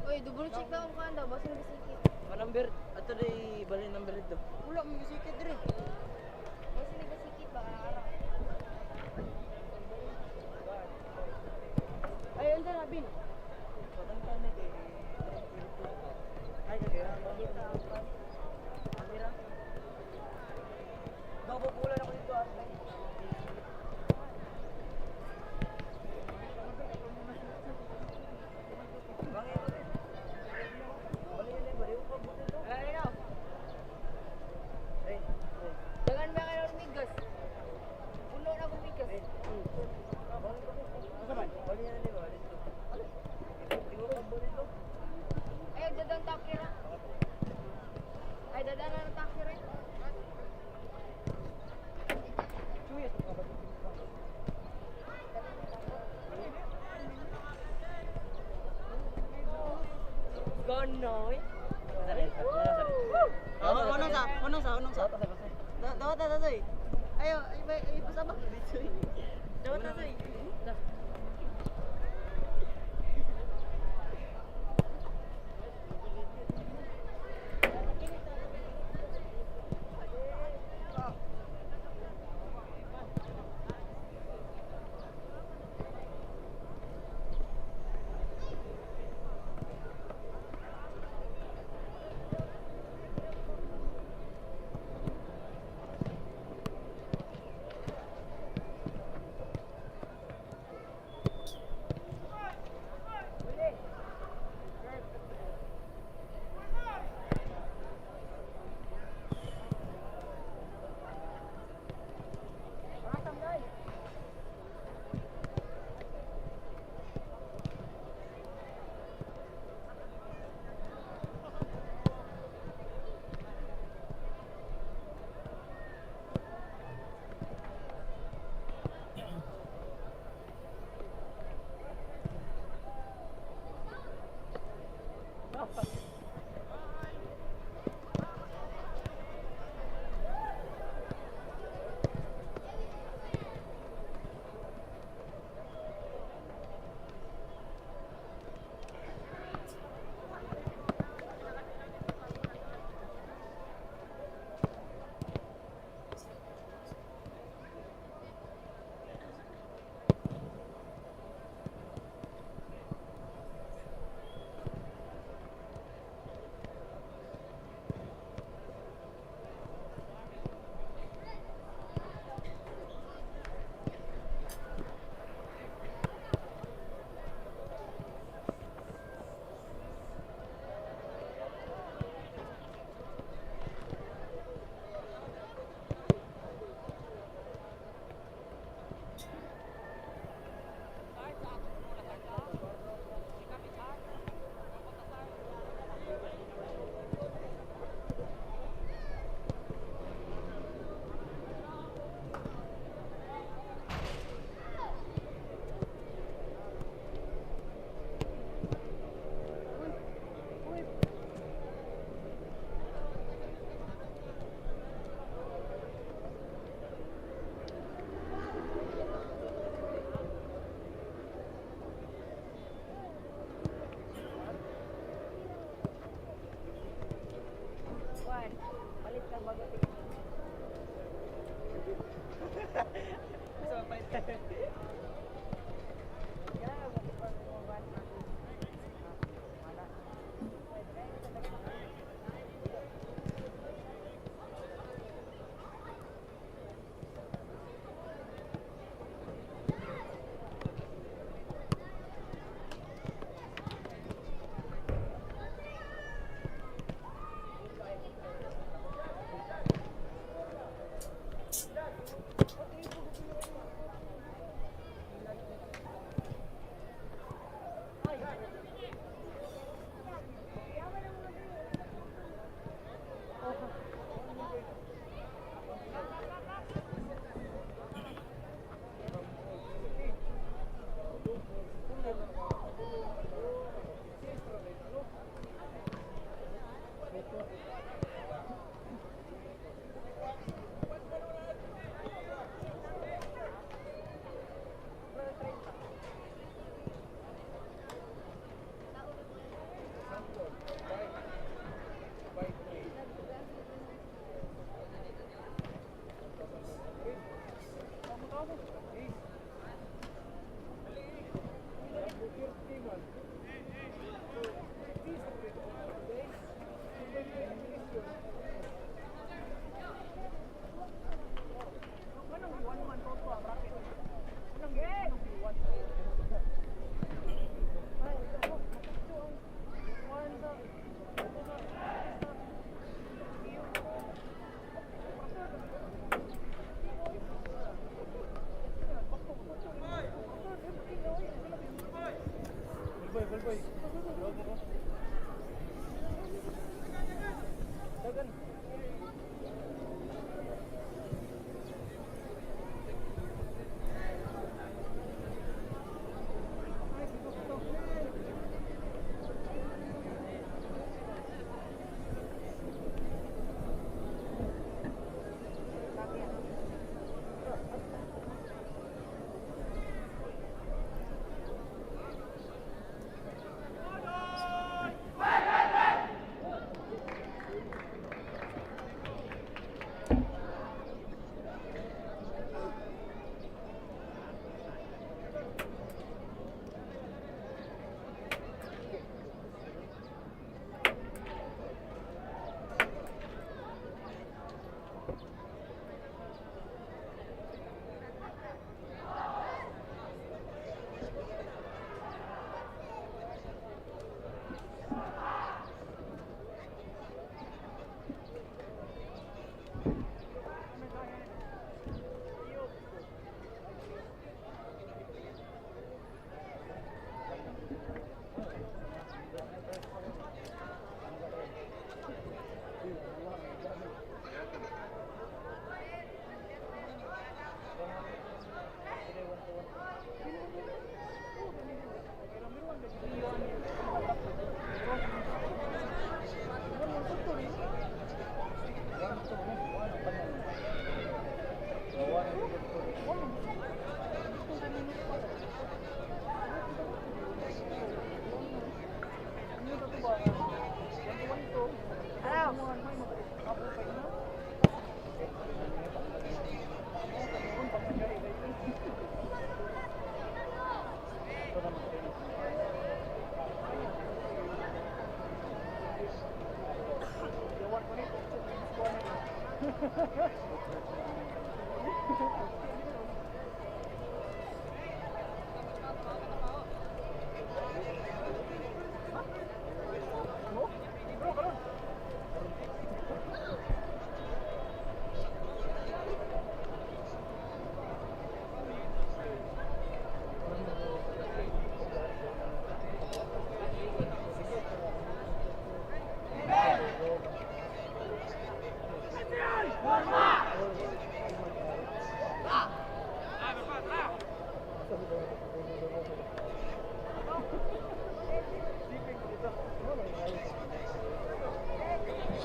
Uy, double check na ako kanda, basta nabisikit. Number, ato di bali number ito. Wala mo bisikit dire. Basta nabisikit ba ara. Ay, unsa na bin? Padang tanay kay ay kaya kita pa. Kamera. Dobo pula na ko dito ate. Jangan ba kayo migas? Puno na akong migas. Ay, dadang takira. Ay, dadang na takira. Ganoy. Unong sa. Dawat na say. Ayo, ay pasama. Dawat na say.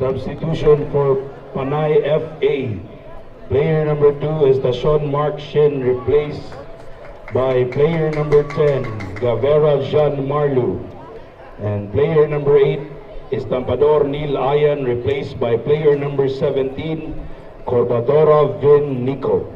Substitution for Panay FA. Player number 2 is Sean Mark Shin, replaced by player number 10, Gavera Jean Marlu. And player number 8 is Tampador Neil Ayan, replaced by player number 17, Cortadora Vin Nico.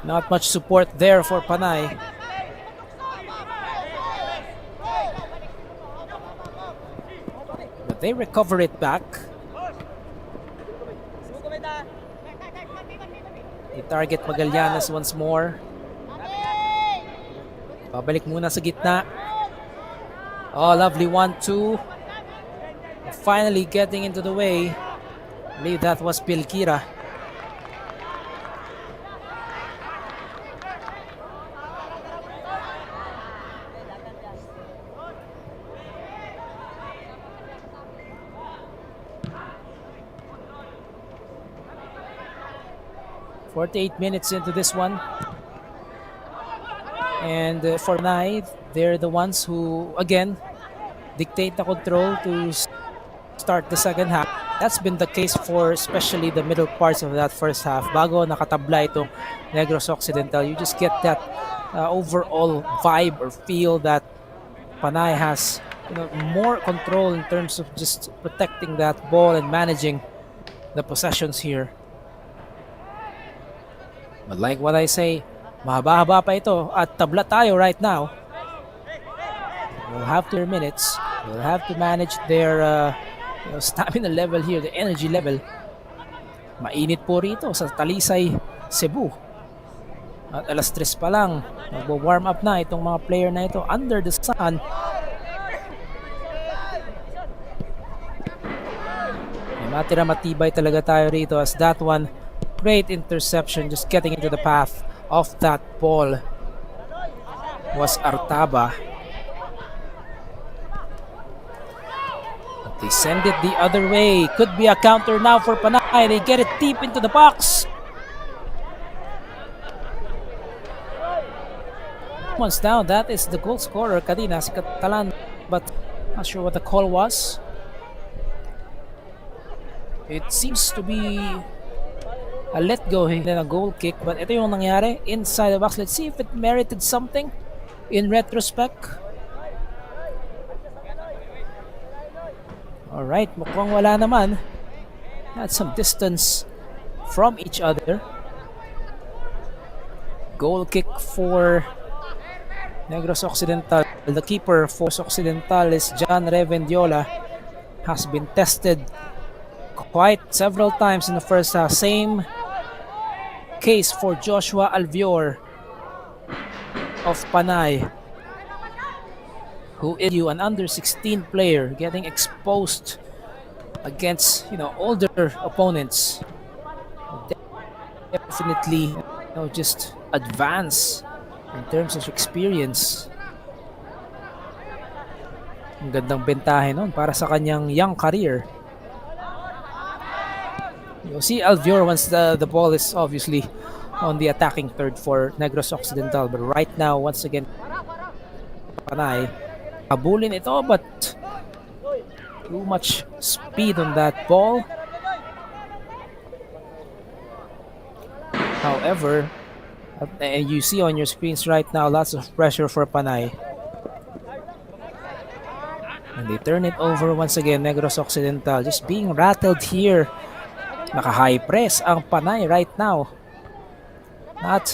Not much support there for Panay. But they recover it back. They target Magallanes once more. Pabalik muna sa gitna. Oh, lovely 1-2. Finally getting into the way. I believe that was Pilkira. 48 minutes into this one. And for Panay, they're the ones who, again, dictate the control to start the second half. That's been the case for especially the middle parts of that first half. Bago nakatabla itong Negros Occidental, you just get that overall vibe or feel that Panay has more control in terms of just protecting that ball and managing the possessions here. But like what I say, mahaba-haba pa ito at tabla tayo right now. We'll have their minutes. We'll have to manage their stamina level here, the energy level. Mainit po rito sa Talisay, Cebu. At alas 3 pa lang, nagwo-warm up na itong mga player na ito under the sun. May matira matibay talaga tayo rito as that one, great interception, just getting into the path of that ball was Artaba. But they send it the other way. Could be a counter now for Panay. They get it deep into the box. Once down, that is the goal scorer kanina si Catalan, but not sure what the call was. It seems to be a let go and then a goal kick, but ito yung nangyari inside the box. Let's see if it merited something in retrospect. Alright, mukhang wala naman. Had some distance from each other. Goal kick for Negros Occidental. The keeper for Occidental is John Revendiola. Has been tested quite several times in the first half. Same case for Joshua Alvior of Panay, who is an under 16 player getting exposed against older opponents. Definitely just advance in terms of experience. Ang gandang bentahe nun para sa kanyang young career. You'll see Alvior once the ball is obviously on the attacking third for Negros Occidental. But right now, once again, Panay habulin ito, but too much speed on that ball. However, and you see on your screens right now, lots of pressure for Panay. And they turn it over once again. Negros Occidental just being rattled here. Naka-high press ang Panay right now. Not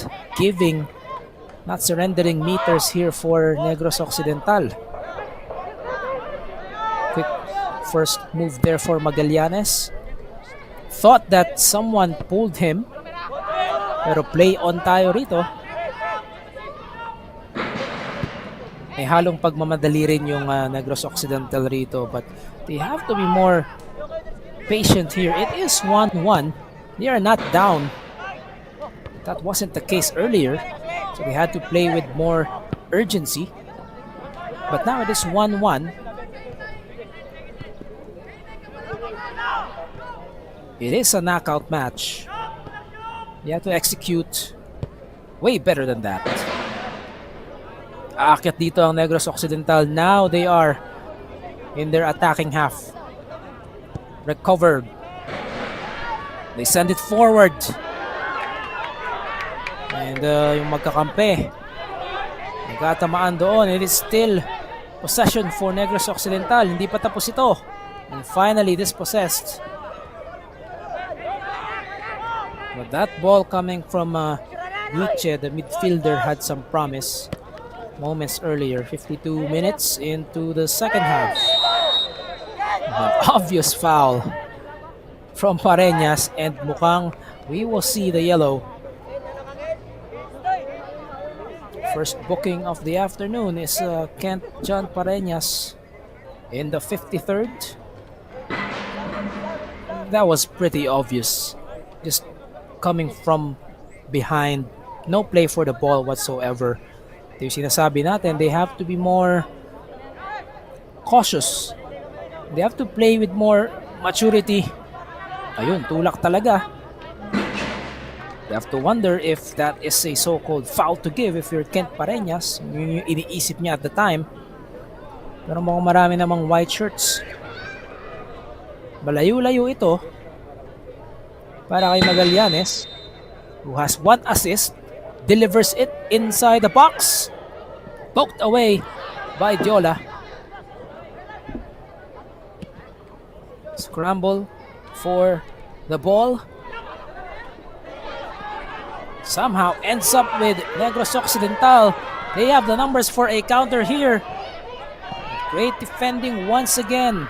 surrendering meters here for Negros Occidental. Quick first move there for Magallanes. Thought that someone pulled him. Pero play on tayo rito. May halong pagmamadali rin yung Negros Occidental rito, but they have to be more patient here. It is 1-1. They are not down. That wasn't the case earlier, so they had to play with more urgency. But now it is 1-1. It is a knockout match. You have to execute way better than that. Aakyat dito ang Negros Occidental. Now they are in their attacking half. Recovered. They send it forward. And yung magkakampi, nagkatamaan doon. It is still possession for Negros Occidental. Hindi pa tapos ito. And finally, dispossessed. But that ball coming from Guiche, the midfielder, had some promise moments earlier. 52 minutes into the second half. An obvious foul from Pareñas, and mukhang we will see the yellow. First booking of the afternoon is Kent John Pareñas in the 53rd. That was pretty obvious. Just coming from behind, no play for the ball whatsoever. Yung sinasabi natin, they have to be more cautious. They have to play with more maturity. Ayun, tulak talaga. You have to wonder if that is a so-called foul to give if you're Kent Pareñas. Yun yung iniisip niya at the time. Pero mukhang marami namang white shirts. Malayo-layo ito para kay Magallanes, who has 1 assist, delivers it inside the box. Poked away by Diola. Scramble for the ball. Somehow ends up with Negros Occidental. They have the numbers for a counter here. Great defending once again.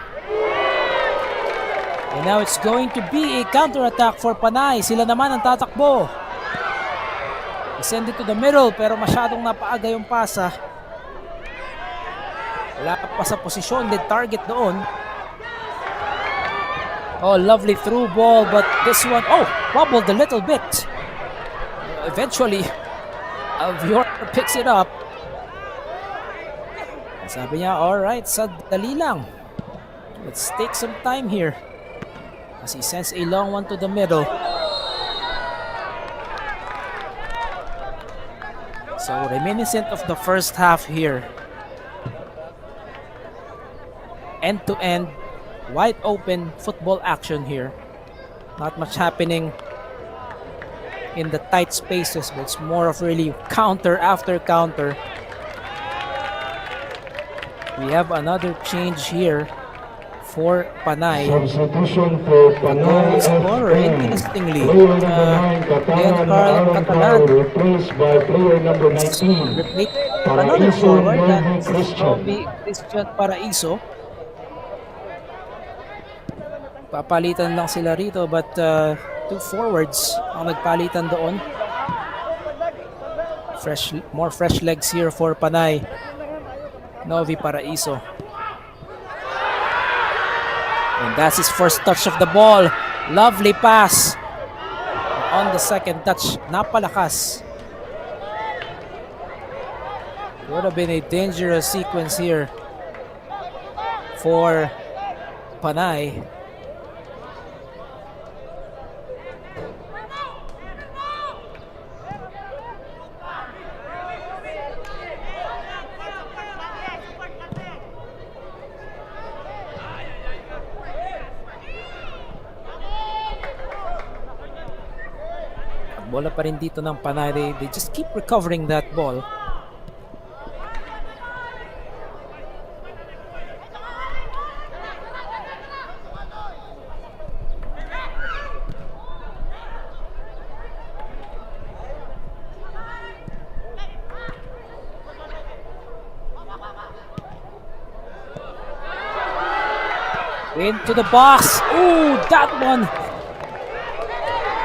And now it's going to be a counter-attack for Panay. Sila naman ang tatakbo. Send it to the middle pero masyadong napaaga yung pasa. Wala pa sa posisyon, dead target doon. Oh, lovely through ball, but this one, oh, wobbled a little bit. Eventually, Alvior picks it up. Sabi niya, alright, sadali lang. Let's take some time here. As he sends a long one to the middle. So reminiscent of the first half here. End-to-end, wide open football action here. Not much happening in the tight spaces, but it's more of really counter after counter. We have another change here for Panay. Substitution for Panay Scorer, RFA. interestingly, Player number 9, Carl Catalan, replaced by player number 19. another Paraiso forward, that Melvin is Christian. Christian Paraiso. Papalitan lang sila rito, but two forwards ang nagpalitan doon. More fresh legs here for Panay. Novi Paraiso. And that's his first touch of the ball. Lovely pass. On the second touch, napalakas. Would have been a dangerous sequence here for Panay. Bola pa rin dito ng Panay. They just keep recovering that ball. Into the box. Ooh, that one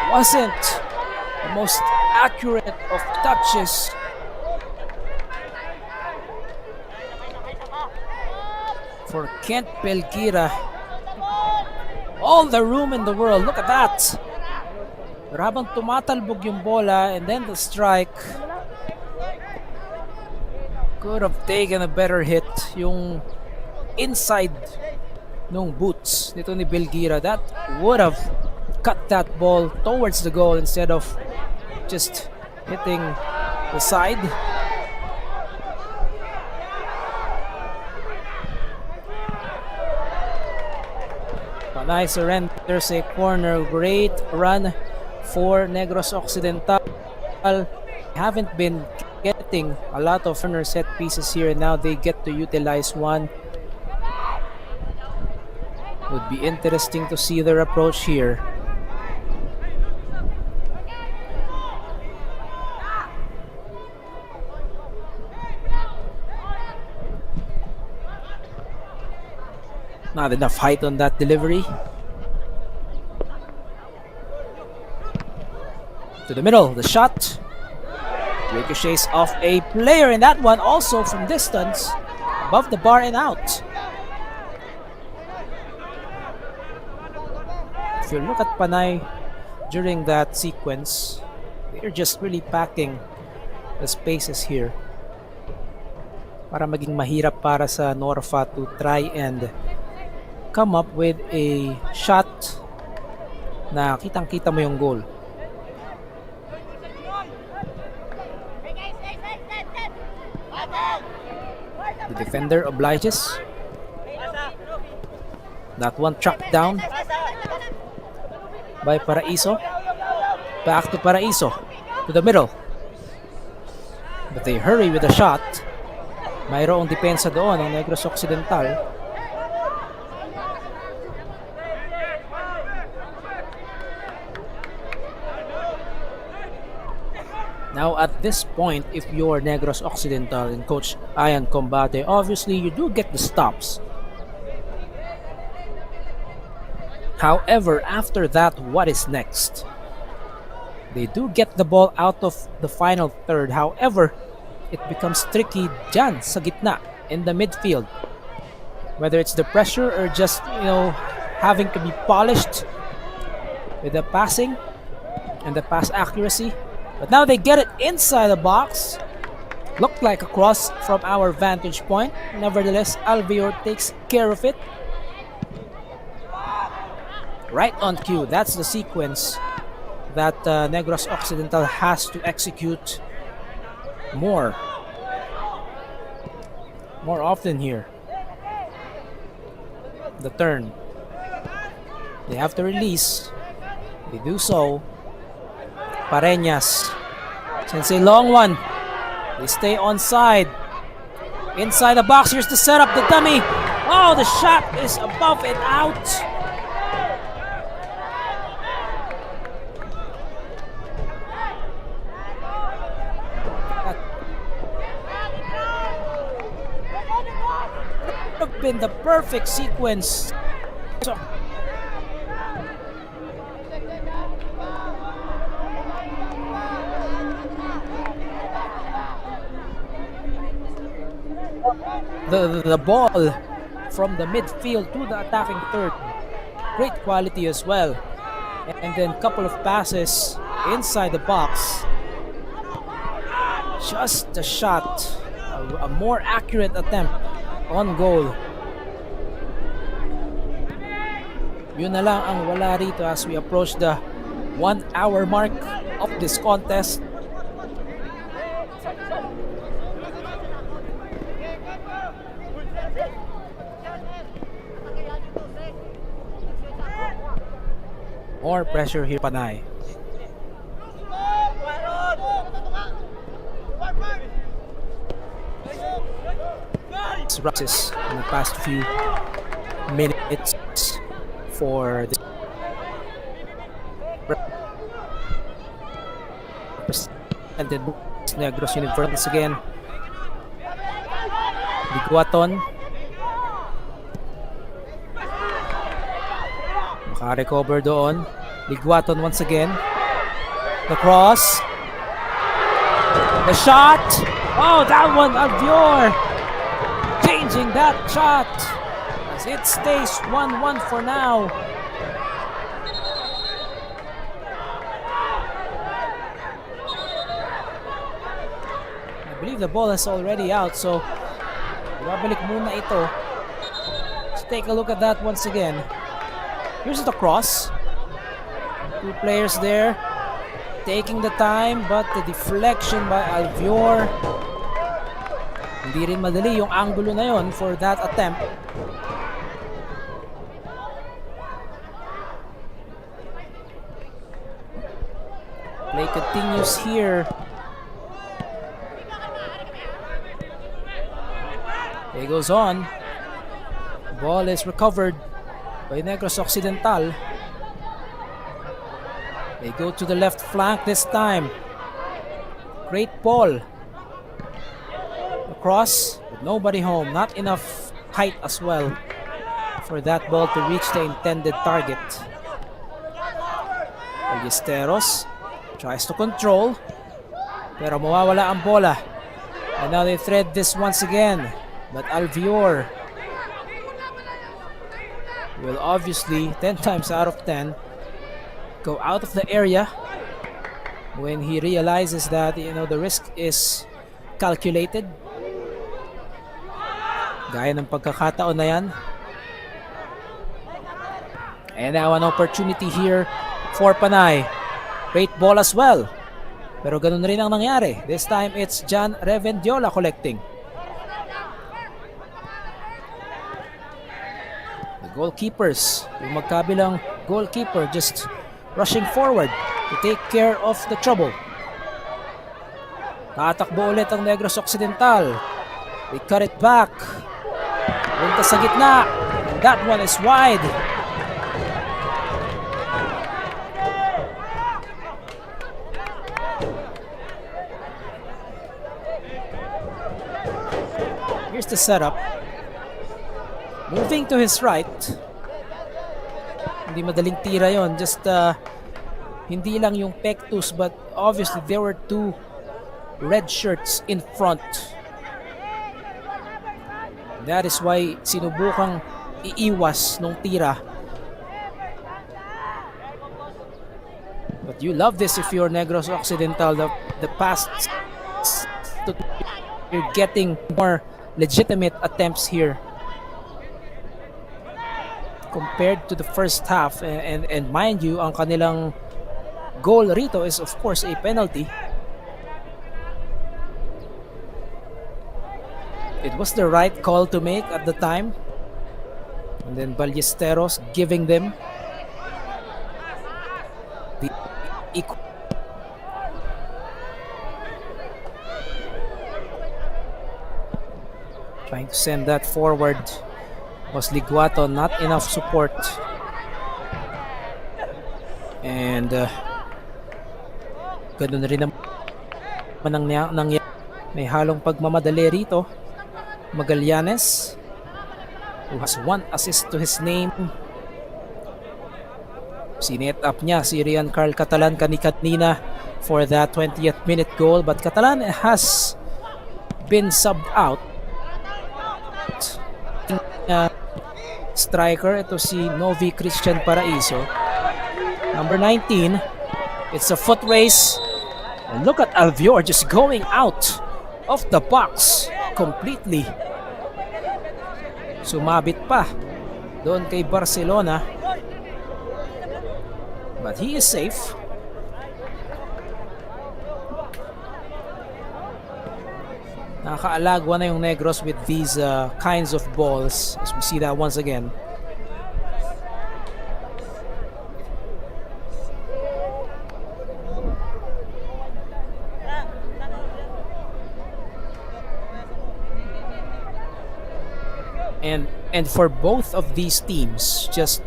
wasn't the most accurate of touches. For Kent Pelguira. All the room in the world. Look at that. Pero habang tumatalbog yung bola and then the strike, could have taken a better hit. Yung inside nung boots nito ni Pelguira, that would have cut that ball towards the goal instead of just hitting the side. Panay surrenders a corner. Great run for Negros Occidental. Haven't been getting a lot of corner set pieces here, and now they get to utilize one. Would be interesting to see their approach here. Not enough height on that delivery. To the middle, the shot. Ricochets off a player, and that one also from distance, above the bar and out. If you look at Panay during that sequence, they're just really packing the spaces here para maging mahirap para sa Norfa to try and come up with a shot na kitang-kita mo yung goal. The defender obliges. That one tracked down by Paraiso. Back to Paraiso. To the middle. But they hurry with the shot. Mayroong depensa doon ng Negros Occidental. Now at this point, if you're Negros Occidental and Coach Ian Combate, obviously you do get the stops. However, after that, what is next? They do get the ball out of the final third. However, it becomes tricky dyan sa gitna in the midfield. Whether it's the pressure or just, having to be polished with the passing and the pass accuracy. But now they get it inside the box. Looked like a cross from our vantage point. Nevertheless, Albior takes care of it. Right on cue. That's the sequence that Negros Occidental has to execute more often here. The turn. They have to release. They do so. Pareñas sends a long one. They stay onside. Inside the box. Here's the setup. The dummy. Oh, the shot is above and out. That would have been the perfect sequence. So, the ball from the midfield to the attacking third, great quality as well, and then couple of passes inside the box, just a shot, a more accurate attempt on goal. Yun na lang ang wala rito as we approach the 1 hour mark of this contest. More pressure here, Panay. Rushes in the past few minutes for the represented Negros University again. Liguaton. Maka-recover doon. Liguaton once again. The cross. The shot. Oh, that one, Albior. Changing that shot. As it stays 1-1 for now. I believe the ball is already out, so babalik muna ito. Let's take a look at that once again. Here's the cross. Two players there taking the time, but the deflection by Albior. Hindi rin madali yung angulo na yon for that attempt. Play continues here. Play goes on. Ball is recovered by Negros Occidental. They go to the left flank this time. Great ball. Across, but nobody home. Not enough height as well for that ball to reach the intended target. Ballesteros tries to control, pero mawawala ang bola. And now they thread this once again. But Albior will obviously 10 times out of 10 go out of the area when he realizes that the risk is calculated. Gaya ng pagkakataon na yan. And now an opportunity here for Panay. Great ball as well. Pero ganun rin ang nangyari. This time it's John Revendiola collecting. goalkeepers, yung magkabilang goalkeeper just rushing forward to take care of the trouble. Tatakbo ulit ang Negros Occidental. They cut it back. Punta sa gitna. And that one is wide. Here's the setup. Moving to his right. Hindi madaling tira yon. Just hindi lang yung pectus, but obviously there were two red shirts in front. That is why sinubukang iiwas nung tira. But you love this if you're Negros Occidental. The past, you're getting more legitimate attempts here compared to the first half. And mind you, ang kanilang goal rito is of course a penalty. It was the right call to make at the time. And then Ballesteros giving them the equal. Trying to send that forward was Liguato. Not enough support. And ganun rin naman nangyari. May halong pagmamadali rito. Magallanes, who has 1 assist to his name. Sinet up niya si Rian Carl Catalan kanina for that 20th minute goal, but Catalan has been subbed out. Striker, ito si Novi Christian Paraiso. Number 19, it's a foot race. And look at Alvior just going out of the box completely. Sumabit pa doon kay Barcelona, but he is safe. Nakakaalagwa na yung Negros with these kinds of balls, as we see that once again. And for both of these teams, just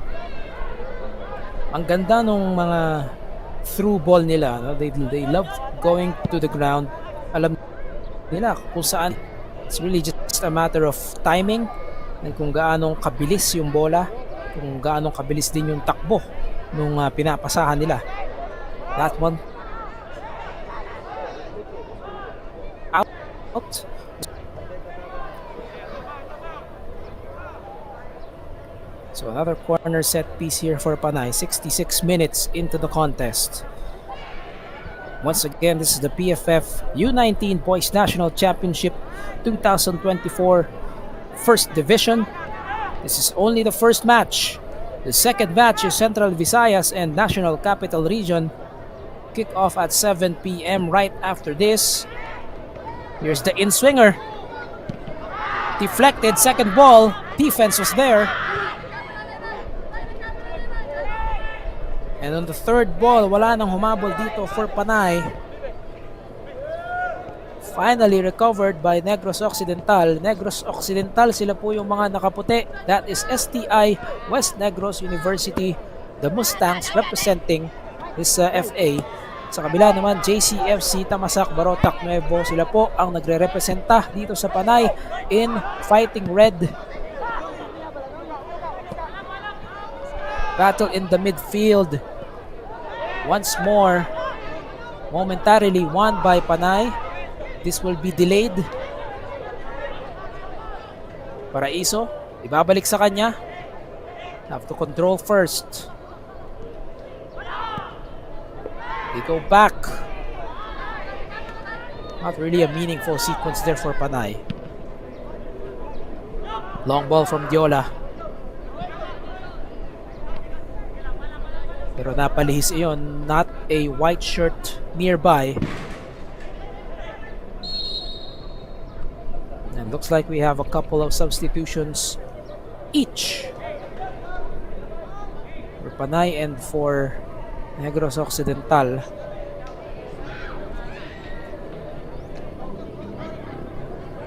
ang ganda nung mga through ball nila, no? They love going to the ground. Alam nila kung saan. It's really just a matter of timing and kung gaano kabilis yung bola, kung gaano kabilis din yung takbo nung pinapasahan nila. That one out. So another corner set piece here for Panay. 66 minutes into the contest. Once again, this is the PFF U19 Boys National Championship 2024 First Division. This is only the first match. The second match is Central Visayas and National Capital Region. Kick off at 7 p.m. right after this. Here's the in-swinger. Deflected, second ball. Defense was there. And on the third ball, wala nang humabol dito for Panay. Finally recovered by Negros Occidental. Negros Occidental, sila po yung mga nakaputi. That is STI West Negros University, the Mustangs representing this FA. Sa kabila naman, JCFC Tamasak Barotac Nuevo. Sila po ang nagre-representa dito sa Panay in fighting red. Battle in the midfield. Once more, momentarily won by Panay. This will be delayed. Paraiso, ibabalik sa kanya. Have to control first. They go back. Not really a meaningful sequence there for Panay. Long ball from Diola. Pero napalihis iyon, not a white shirt nearby. And looks like we have a couple of substitutions each Panay and for Negros Occidental.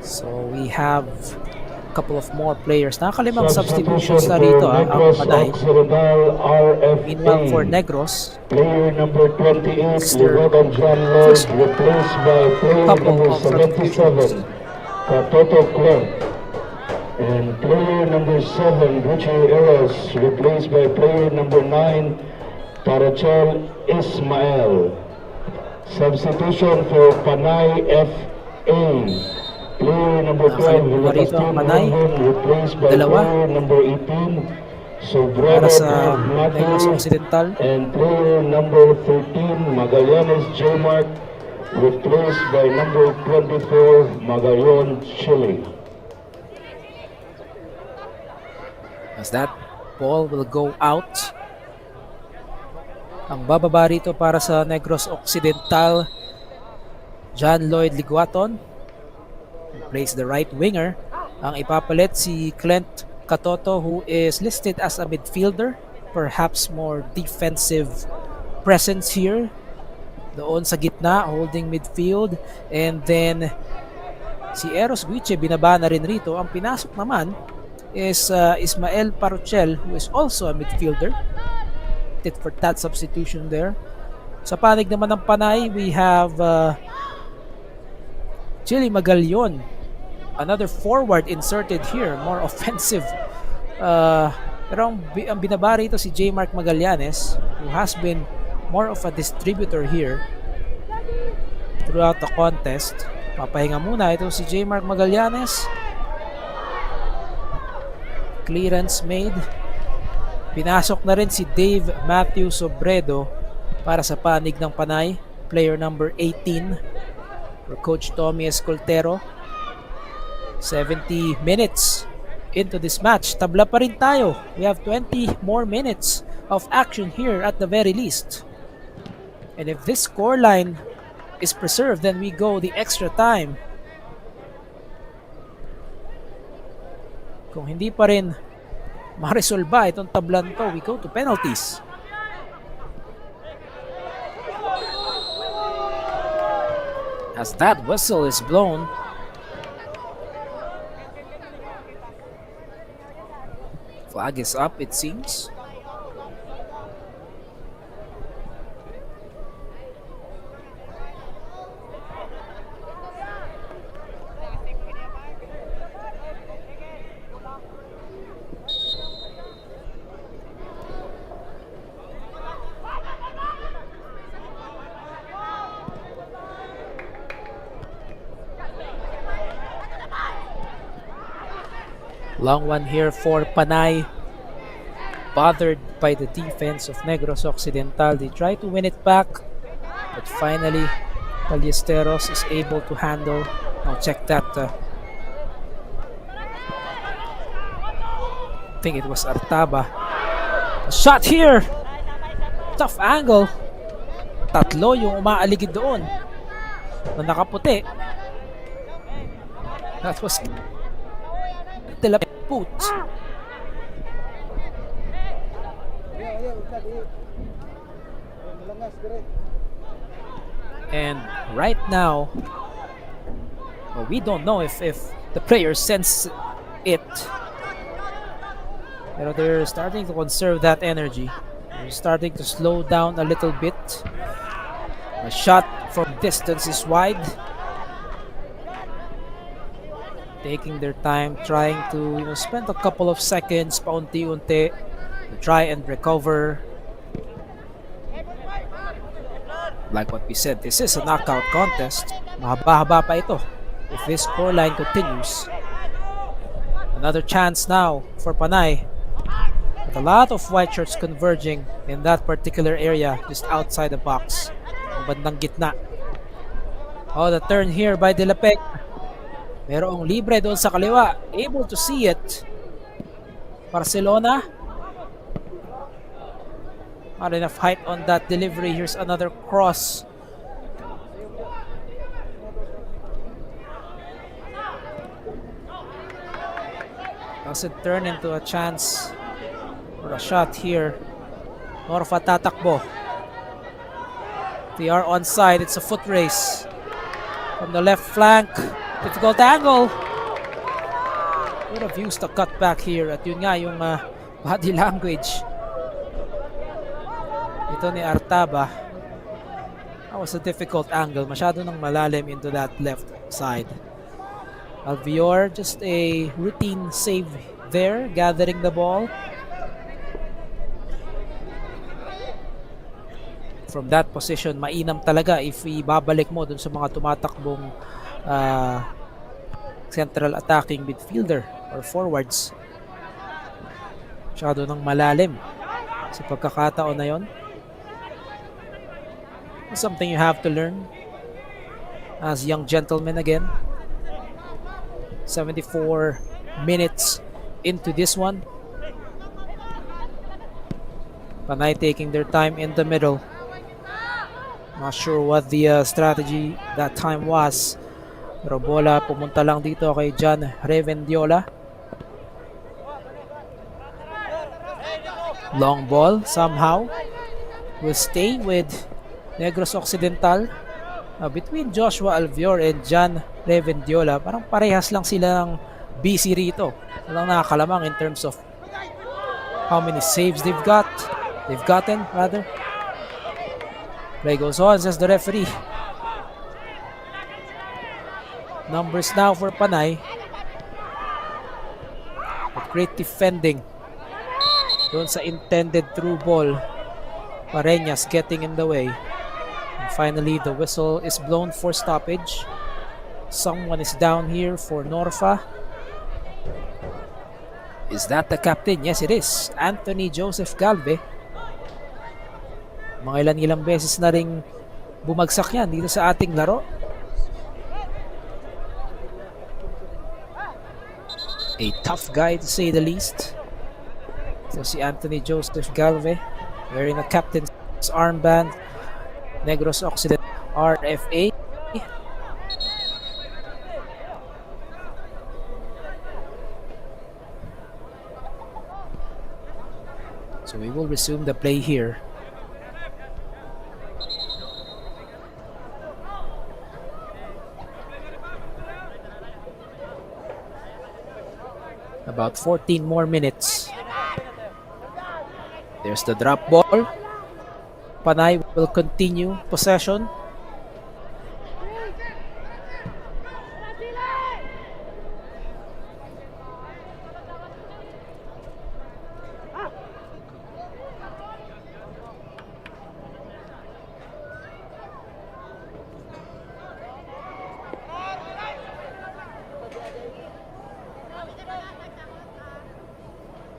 So we have a couple of more players. Nakalimang substitutions na rito ang Negros Panay. Occidental Meanwhile for RFA, Negros, player number 28, It's their Logan John Lloyd, first replaced by player couple number of substitutions. 77, Katoto Clark. And player number 7, Richie Eros, replaced by player number 9, Tarachel Ismael. Substitution for Panay FA. Player number 12, Nakalimutan pa rito ang Panay. replaced by Dalawa. player number 18, Sobrero Para sa Matthew. Negros Occidental. And player number 13, Magallanes J. Mark, replaced by number 24, Magallanes Chile. As that ball will go out. Ang bababa rito para sa Negros Occidental, John Lloyd Liguaton. Plays the right winger. Ang ipapalit si Clint Katoto, who is listed as a midfielder. Perhaps more defensive presence here. Doon sa gitna, holding midfield. And then si Eros Guiche binaba na rin rito. Ang pinasok naman is Ismael Paruchel, who is also a midfielder. Tit for tat substitution there. Sa panig naman ng Panay, we have Chili Magallon, another forward inserted here, more offensive. Pero ang binaba rito si J. Mark Magallanes, who has been more of a distributor here throughout the contest. Papahinga muna ito si J. Mark Magallanes. Clearance made. Pinasok na rin si Dave Matthew Sobredo para sa panig ng Panay, player number 18 for Coach Tommy Escoltero. 70 minutes into this match. Tabla pa rin tayo. We have 20 more minutes of action here at the very least. And if this scoreline is preserved, then we go the extra time. Kung hindi pa rin maresolba itong tablan to, we go to penalties. As that whistle is blown, flag is up, it seems. Long one here for Panay. Bothered by the defense of Negros Occidental. They try to win it back, but finally Ballesteros is able to handle. Now check that. I think it was Artaba. A shot here. Tough angle. Tatlo yung umaaligid doon na nakaputi. That was Telaput. And right now, well, we don't know if the players sense it. Pero they're starting to conserve that energy. They're starting to slow down a little bit. A shot from distance is wide. Taking their time, trying to spend a couple of seconds paunti-unti to try and recover. Like what we said, this is a knockout contest. Mahaba-haba pa ito if this scoreline continues. Another chance now for Panay. But a lot of white shirts converging in that particular area just outside the box. Ang bandang gitna. Oh, the turn here by Delapec. Merong libre doon sa kaliwa. Able to see it. Barcelona. Not enough height on that delivery. Here's another cross. Does it turn into a chance or a shot here Norfa tatakbo. They are onside. It's a foot race. From the left flank. Difficult angle. Would have used the cutback here. At yun nga yung body language. Ito ni Artaba. That was a difficult angle. Masyado nang malalim into that left side. Alvior, just a routine save there. Gathering the ball. From that position, mainam talaga if ibabalik mo dun sa mga tumatakbong central attacking midfielder or forwards. Masyado nang malalim sa pagkakataon na yon. Something you have to learn as young gentlemen again. 74 minutes into this one. Panay taking their time in the middle. Not sure what the strategy that time was. Pero bola pumunta lang dito kay John Revendiola. Long ball somehow will stay with Negros Occidental. Between Joshua Alvior and John Revendiola, parang parehas lang sila ng busy rito. Walang nakakalamang in terms of how many saves they've gotten rather. Play goes on, says the referee. Numbers now for Panay. But great defending. Doon sa intended through ball. Pareñas getting in the way. And finally, the whistle is blown for stoppage. Someone is down here for Norfa. Is that the captain? Yes, it is. Anthony Joseph Galve. Mga ilang beses na ring bumagsak yan dito sa ating laro. A tough guy to say the least. So si Anthony Joseph Galve wearing a captain's armband. Negros Occidental RFA. So we will resume the play here. About 14 more minutes. There's the drop ball. Panay will continue possession.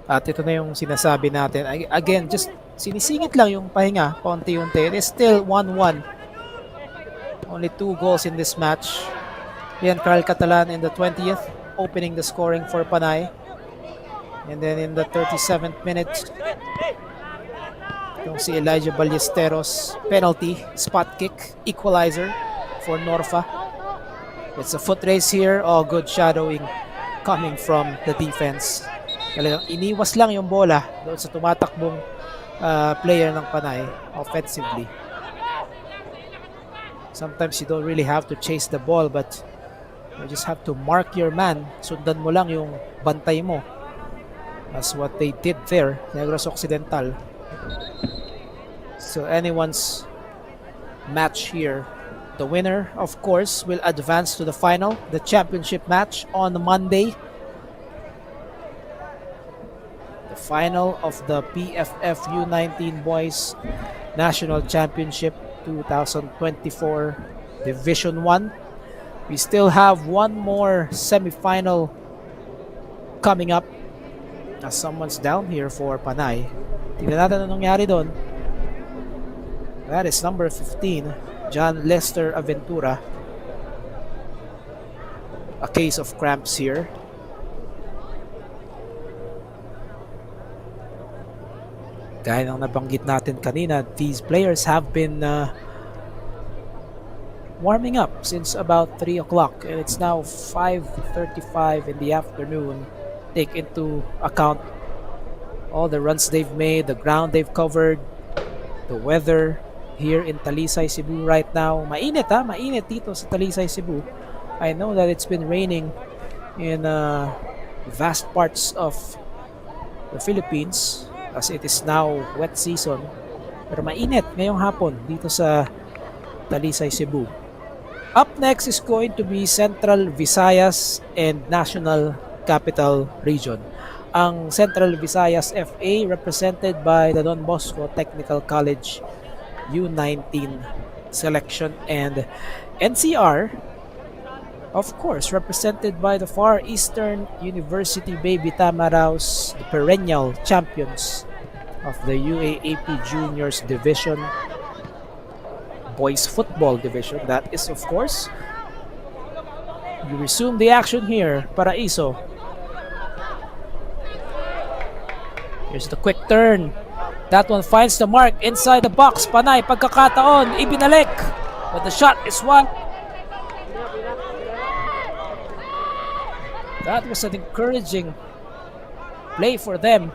At ito na yung sinasabi natin. Again, just sinisingit lang yung pahinga, paunti-unti. It is still 1-1. Only 2 goals in this match. Yan, Carl Catalan in the 20th, opening the scoring for Panay. And then in the 37th minute, yung si Elijah Ballesteros, penalty, spot kick, equalizer for Norfa. It's a foot race here. Oh, good shadowing coming from the defense. Talagang iniwas lang yung bola doon sa tumatakbong player ng Panay offensively. Sometimes you don't really have to chase the ball, but you just have to mark your man. Sundan mo lang yung bantay mo. That's what they did there, Negros Occidental. So anyone's match here. The winner, of course, will advance to the final, the championship match on Monday. Final of the PFF U19 Boys National Championship 2024 Division 1. We still have one more semi-final coming up. As someone's down here for Panay. Tingnan natin anong nangyari doon. That is number 15, John Lester Aventura. A case of cramps here. Gaya ng nabanggit natin kanina, these players have been warming up since about 3 o'clock and it's now 5:35 in the afternoon. Take into account all the runs they've made, the ground they've covered, the weather here in Talisay, Cebu right now. Mainit ha, mainit dito sa Talisay, Cebu. I know that it's been raining in vast parts of the Philippines as it is now wet season. Pero mainit ngayong hapon dito sa Talisay, Cebu. Up next is going to be Central Visayas and National Capital Region. Ang Central Visayas FA represented by the Don Bosco Technical College U19 selection, and NCR, of course, represented by the Far Eastern University Baby Tamaraws, the perennial champions of the UAAP Juniors Division, Boys Football Division. That is, of course, you resume the action here, Paraiso. Here's the quick turn. That one finds the mark inside the box. Panay, pagkakataon, ibinalik. But the shot is one. That was an encouraging play for them.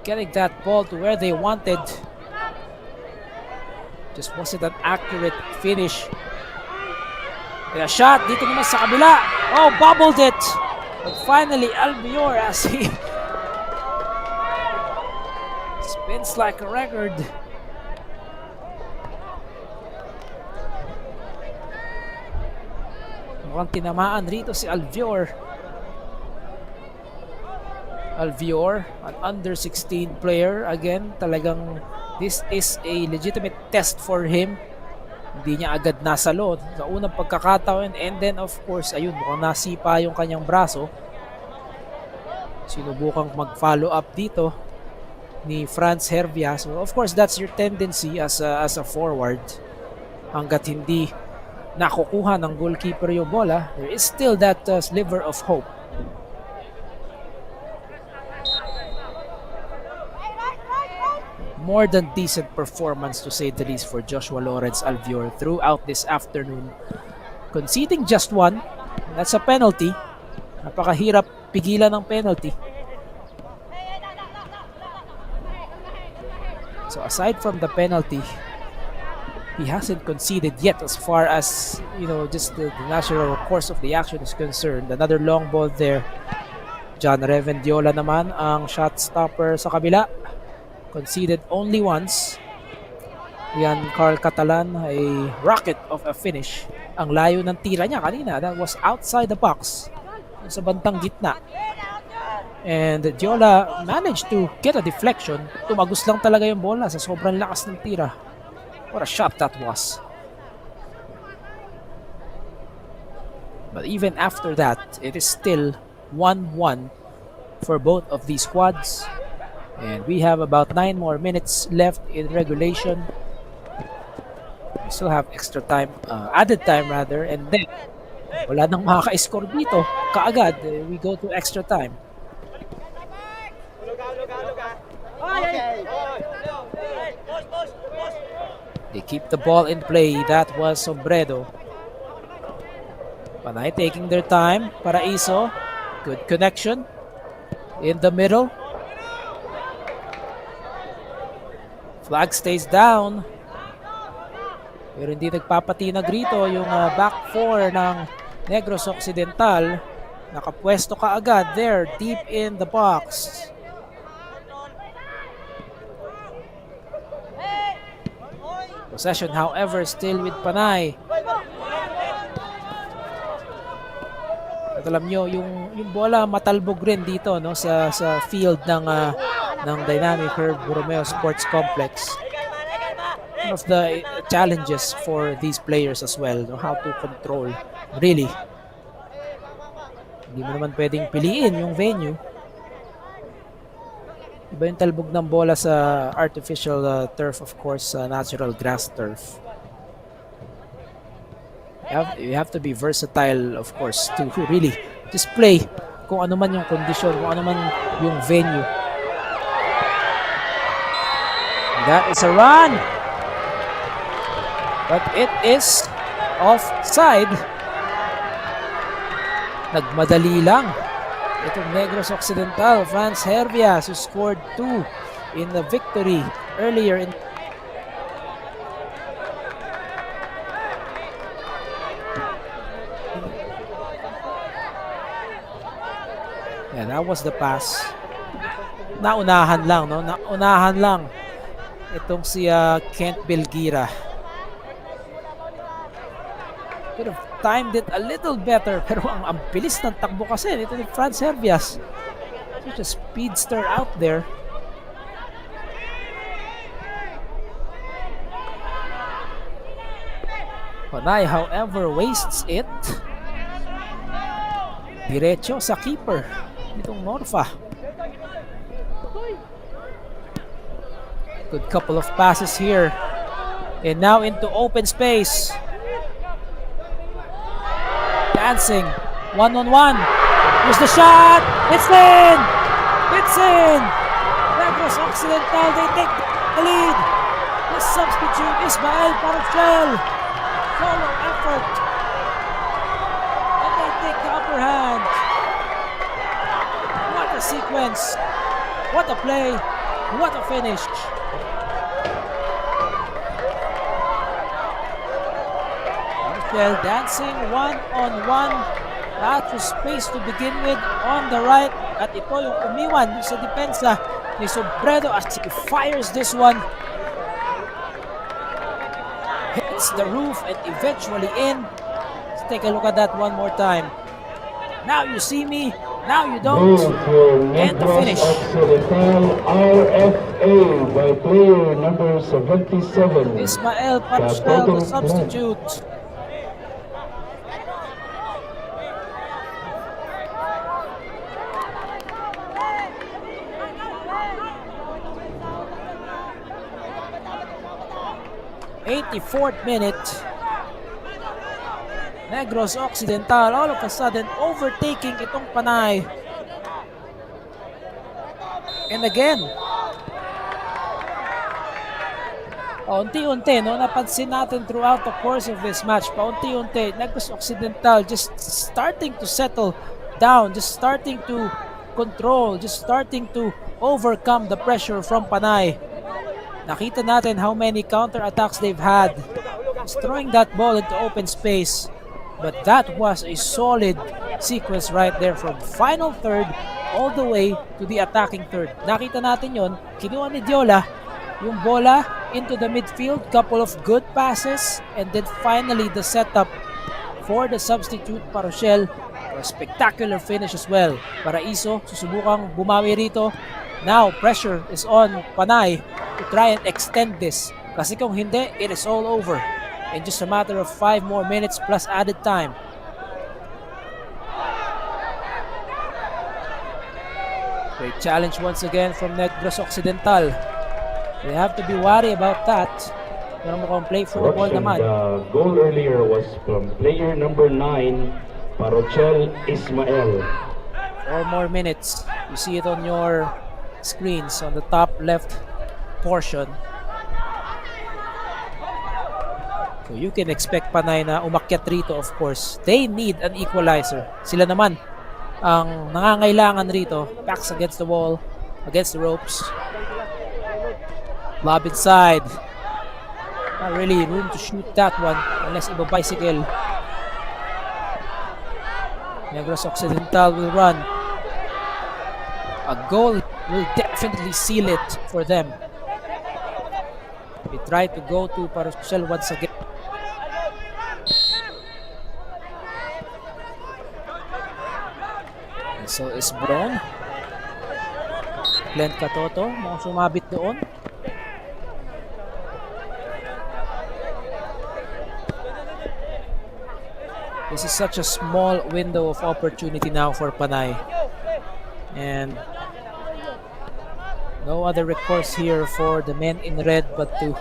Getting that ball to where they wanted. Just wasn't an accurate finish. And a shot dito naman sa kabila. Oh, bobbled it. But finally, Albior, as he spins like a record. Mukhang tinamaan rito si Albior. Albior, an under 16 player. Again, talagang this is a legitimate test for him. Hindi niya agad nasalo sa unang pagkakataon, and then of course, ayun, mukhang nasipa yung kanyang braso. Sinubukang mag-follow up dito ni Franz Hervia. So of course, that's your tendency as a forward. Hanggat hindi nakukuha ng goalkeeper yung bola, there is still that sliver of hope. More than decent performance, to say the least, for Joshua Lawrence Albior throughout this afternoon. Conceding just one, that's a penalty. Napakahirap pigilan ng penalty. So aside from the penalty, he hasn't conceded yet as far as, you know, just the natural course of the action is concerned. Another long ball there. John Revendiola naman ang shot stopper sa kabila. Conceded only once. Yan, Carl Catalan, a rocket of a finish. Ang layo ng tira niya kanina, that was outside the box, sa bantang gitna. And Diola managed to get a deflection. Tumagos lang talaga yung bola sa sobrang lakas ng tira. What a shot that was. But even after that, it is still 1-1 for both of these squads. And we have about 9 more minutes left in regulation. We still have extra time, added time rather, and then wala nang makaka-score dito. Kaagad, we go to extra time. They keep the ball in play. That was Sombredo. Panay taking their time. Paraiso, good connection in the middle. Flag stays down. Pero hindi nagpapatinag rito yung back four ng Negros Occidental. Nakapwesto ka agad there, deep in the box. Possession, however, still with Panay. At alam nyo, yung bola matalbog rin dito, no, sa field ng Dynamic Herb Borromeo Sports Complex. One of the challenges for these players as well, no, how to control. Really, hindi mo naman pwedeng piliin yung venue. Iba yung talbog ng bola sa artificial turf, of course, natural grass turf. You have to be versatile, of course, to really display kung ano man yung kondisyon, kung ano man yung venue. That is a run, but it is offside. Nagmadali lang itong Negros Occidental. Franz Hervias, who scored 2 in the victory earlier in yeah, that was the pass. Naunahan lang, no? Naunahan lang itong si Kent Belgira. Could have timed it a little better, pero ang bilis ng takbo kasi nito ni Franz Hervias. Such a speedster out there. Panay, however, wastes it. Diretso sa keeper nitong Norfa. Good couple of passes here. And now into open space. Dancing. One-on-one. Here's the shot. It's in. It's in. Negros Occidental, they take the lead. The substitute, Ismael Parachel. Solo effort. And they take the upper hand. What a sequence. What a play. What a finish. Parachel dancing one-on-one. Lots of space to begin with on the right. At ito yung umiwan sa depensa ni Sobredo as he fires this one. Hits the roof and eventually in. Let's take a look at that one more time. Now you see me, now you don't. Goal for And the Negros finish. Occidental RFA by player number 77. Ismael Parachel, the substitute. '84th minute. Negros Occidental all of a sudden overtaking itong Panay. And again, paunti-unti, no, napansin natin throughout the course of this match, paunti-unti, Negros Occidental just starting to settle down, just starting to control, just starting to overcome the pressure from Panay. Nakita natin how many counter-attacks they've had, just throwing that ball into open space. But that was a solid sequence right there from final third all the way to the attacking third. Nakita natin yon, kinuha ni Diola yung bola into the midfield, couple of good passes, and then finally the setup for the substitute Parachel for a spectacular finish as well. Paraiso susubukang bumawi rito. Now pressure is on Panay to try and extend this, kasi kung hindi, it is all over in just a matter of 5 more minutes plus added time. Great challenge once again from Negros Occidental. They have to be worried about that. Pero mukhang play for the ball naman. The goal earlier was from player number 9, Parachel Ismael. 4 more minutes. You see it on your screens on the top left portion. So you can expect Panay na umakyat rito, of course. They need an equalizer. Sila naman ang nangangailangan rito. Backs against the wall, against the ropes. Lob inside. Not really room to shoot that one unless iba bicycle. Negros Occidental will run. A goal will definitely seal it for them. They try to go to Parachel once again. And so is Brown. Glenn Catoto, mukhang sumabit doon. This is such a small window of opportunity now for Panay. And no other recourse here for the men in red but to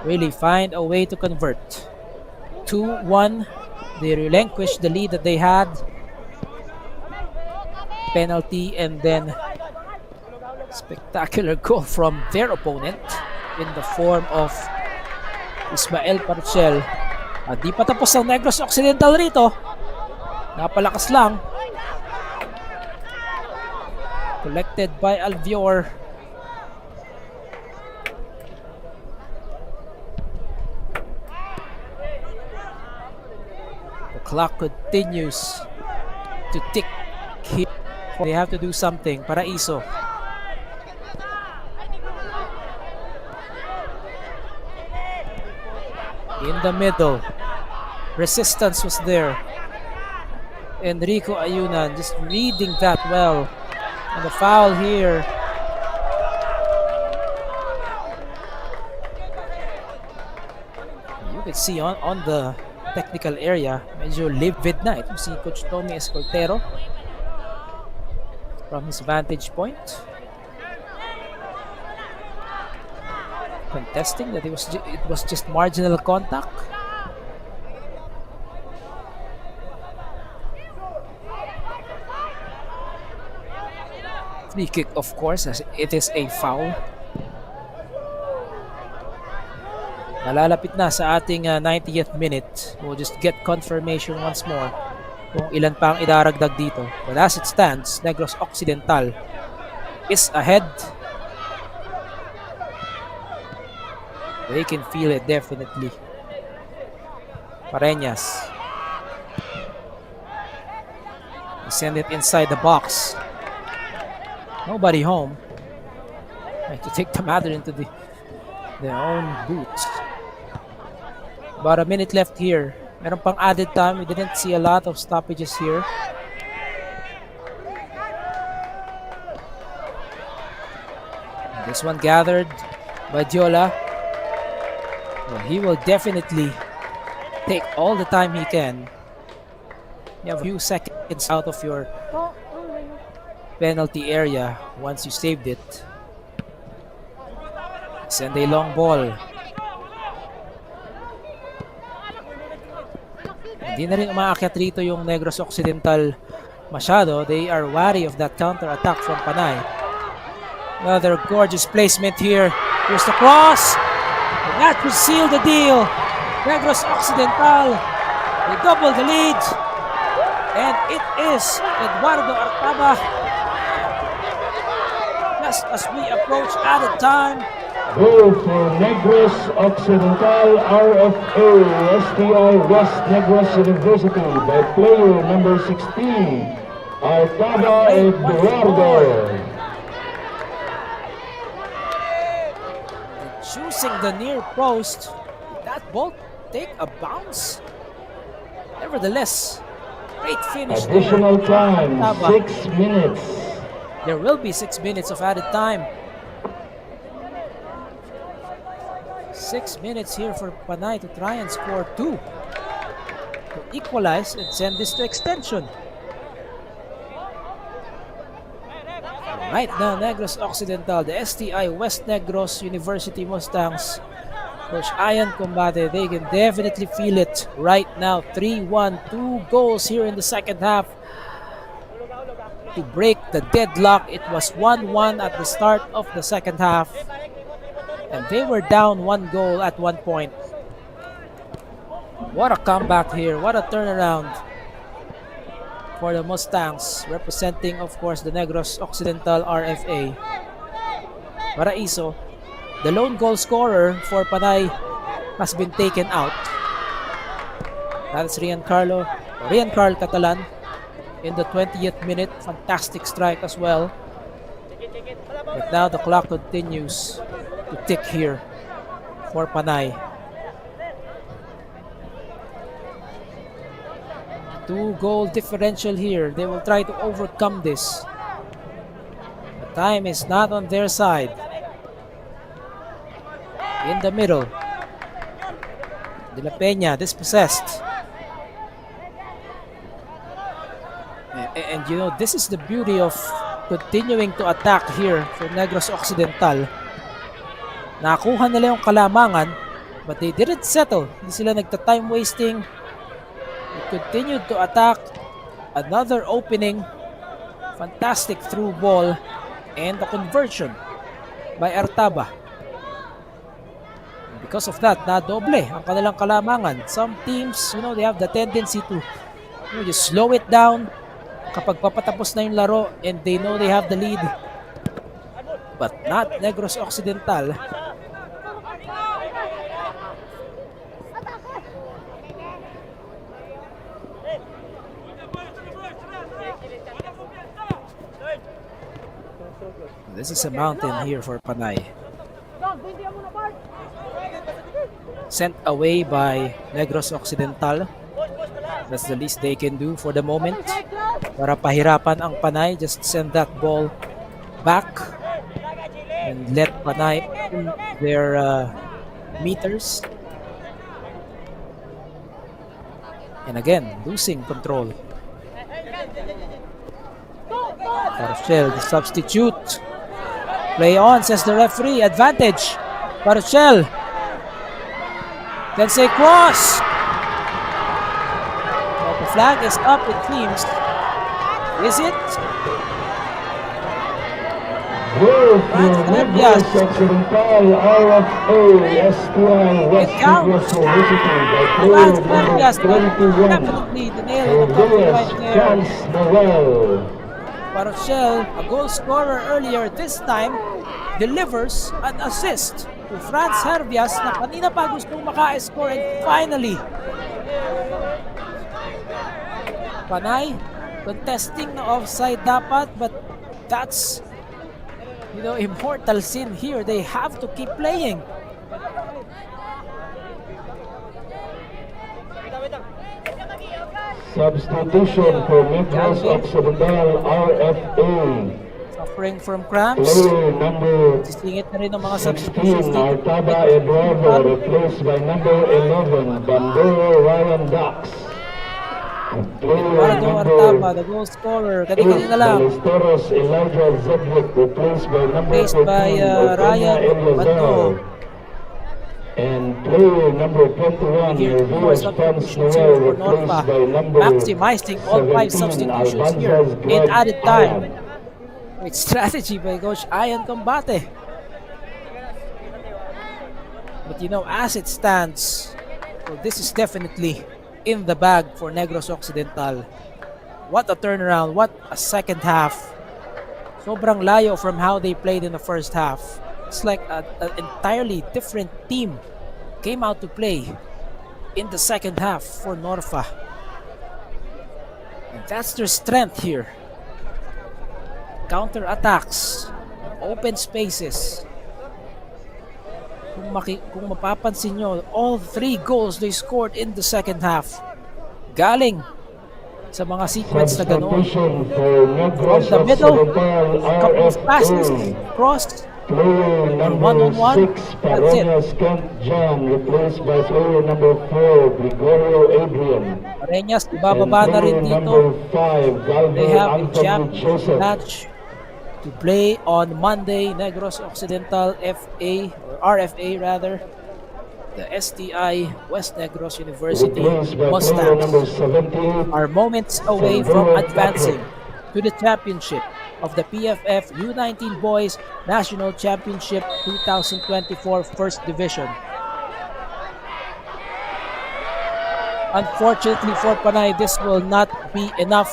really find a way to convert. 2-1. They relinquished the lead that they had. Penalty and then spectacular goal from their opponent in the form of Ismael Parachel. Di pa tapos ang Negros Occidental rito. Napalakas lang. Collected by Alvior. The clock continues to tick here. They have to do something. Paraiso. In the middle. Resistance was there. Enrico Ayunan just reading that well. And the foul here. You could see on the technical area, medyo livid na. Ito si Coach Tommy Escoltero from his vantage point. Contesting that it was just marginal contact. Free kick, of course, as it is a foul. Nalalapit na sa ating 90th minute. We'll just get confirmation once more kung ilan pa ang idaragdag dito. But as it stands, Negros Occidental is ahead. They can feel it definitely. Pareñas. They send it inside the box. Nobody home. Like to take the matter into their own boots. About a minute left here. Meron pang added time. We didn't see a lot of stoppages here. This one gathered by Diola. Well, he will definitely take all the time he can. You have a few seconds out of your penalty area once you saved it. Send a long ball. Hindi na rin umaakyat rito yung Negros Occidental masyado. They are wary of that counter-attack from Panay. Another gorgeous placement here. Here's the cross. And that will seal the deal. Negros Occidental, they double the lead. And it is Eduardo Artaba. Just as we approach added time. Goal for Negros Occidental RFA, STI West Negros University by player number 16, Artaba Eduardo. Choosing the near post. Did that ball take a bounce? Nevertheless, great finish there. Additional time, Artaba. 6 minutes. There will be 6 minutes of added time. 6 minutes here for Panay to try and score 2 to equalize and send this to extension. Right now, Negros Occidental, the STI West Negros University Mustangs, Coach Ian Combate, they can definitely feel it right now. 3-1, 2 goals here in the second half to break the deadlock. It was 1-1 at the start of the second half. And they were down 1 goal at one point. What a comeback here. What a turnaround for the Mustangs, representing, of course, the Negros Occidental RFA. Paraiso, the lone goal scorer for Panay, has been taken out. That's Rian Carl Catalan in the 20th minute. Fantastic strike as well. But now the clock continues to tick here for Panay. 2-goal differential here. They will try to overcome this. The time is not on their side. In the middle, De La Peña dispossessed. And you know, this is the beauty of continuing to attack here for Negros Occidental. Nakuha nila yung kalamangan, but they didn't settle. Hindi sila nagta-time wasting. They continued to attack. Another opening. Fantastic through ball. And the conversion by Artaba. Because of that, na-doble ang kanilang kalamangan. Some teams, you know, they have the tendency to just slow it down kapag papatapos na yung laro and they know they have the lead. But not Negros Occidental. This is a mountain here for Panay. Sent away by Negros Occidental. That's the least they can do for the moment. Para pahirapan ang Panay, just send that ball back and let Panay in their meters. And again, losing control. Paruchel, the substitute. Play on, says the referee. Advantage. Paruchel. Then say cross. Well, the flag is up, it seems. Is it? Goal for Negros Occidental RFA STI West Negros University by player number 21. Definitely the nail in the coffin right there. Chance Noel. Paruchel, a goal scorer earlier, this time delivers an assist to Franz Hervias na kanina pa gustong maka-score, and finally Panay contesting na offside dapat, but that's, you know, immortal sin here. They have to keep playing. Substitution for Negros Occidental RFA. Suffering from cramps. Player number Sisingit na rin ng mga 16, substitutions dito. Artaba Eduardo, replaced by number 11, Bandero Ryan Dax. Player Eduardo number Artaba, the goal scorer. 8, Kanina lang. Ballesteros Elijah Zedwick, replaced by number Replaced 14, by Opena Ryan Eliazar. Bando. And player number 21, Here, more Revias Pans substitutions Noel, here for replaced Norfa. by number Maximizing all 5 17, substitutions here Albanzas in Greg added time. Ayan. With strategy by Coach Ian Combate. But you know, as it stands, well, this is definitely in the bag for Negros Occidental. What a turnaround, what a second half. Sobrang layo from how they played in the first half. It's like an entirely different team came out to play in the second half for Norfa. And that's their strength here. Counter-attacks, open spaces. Kung mapapansin nyo, all 3 goals they scored in the second half galing sa mga sequence na ganoon. Substitution for From Negros the middle, Occidental couple of passes, RFA. cross, Player number 6, Paronas Kent John, replaced by player number 4, Gregorio Adrian. Pareñas, And ibababa na rin player number dito. 5, Galvin They have a Anthony championship Joseph. match to play on Monday. Negros Occidental FA, or RFA rather. The STI West Negros University Replaced by player number Mustangs 78, are moments away from advancing to the championship of the PFF U19 Boys National Championship 2024 First Division. Unfortunately for Panay, this will not be enough,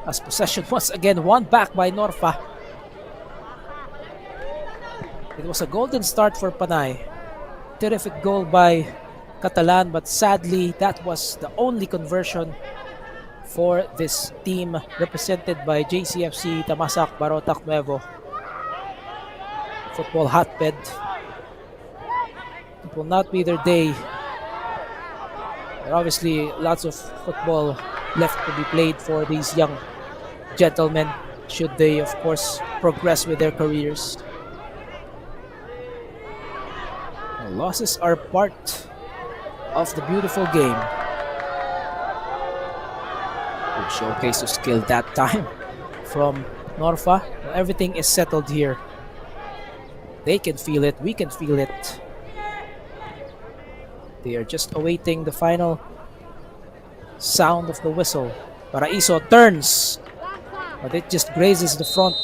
as possession once again won back by Norfa. It was a golden start for Panay. Terrific goal by Catalan, but sadly that was the only conversion for this team represented by JCFC Tamasak Barotac Nuevo. Football hotbed. It will not be their day. There are obviously lots of football left to be played for these young gentlemen, should they of course progress with their careers. Losses are part of the beautiful game. Good showcase of skill that time from Norfa. Everything is settled here. They can feel it, we can feel it. They are just awaiting the final sound of the whistle. Paraiso turns, but it just grazes the front.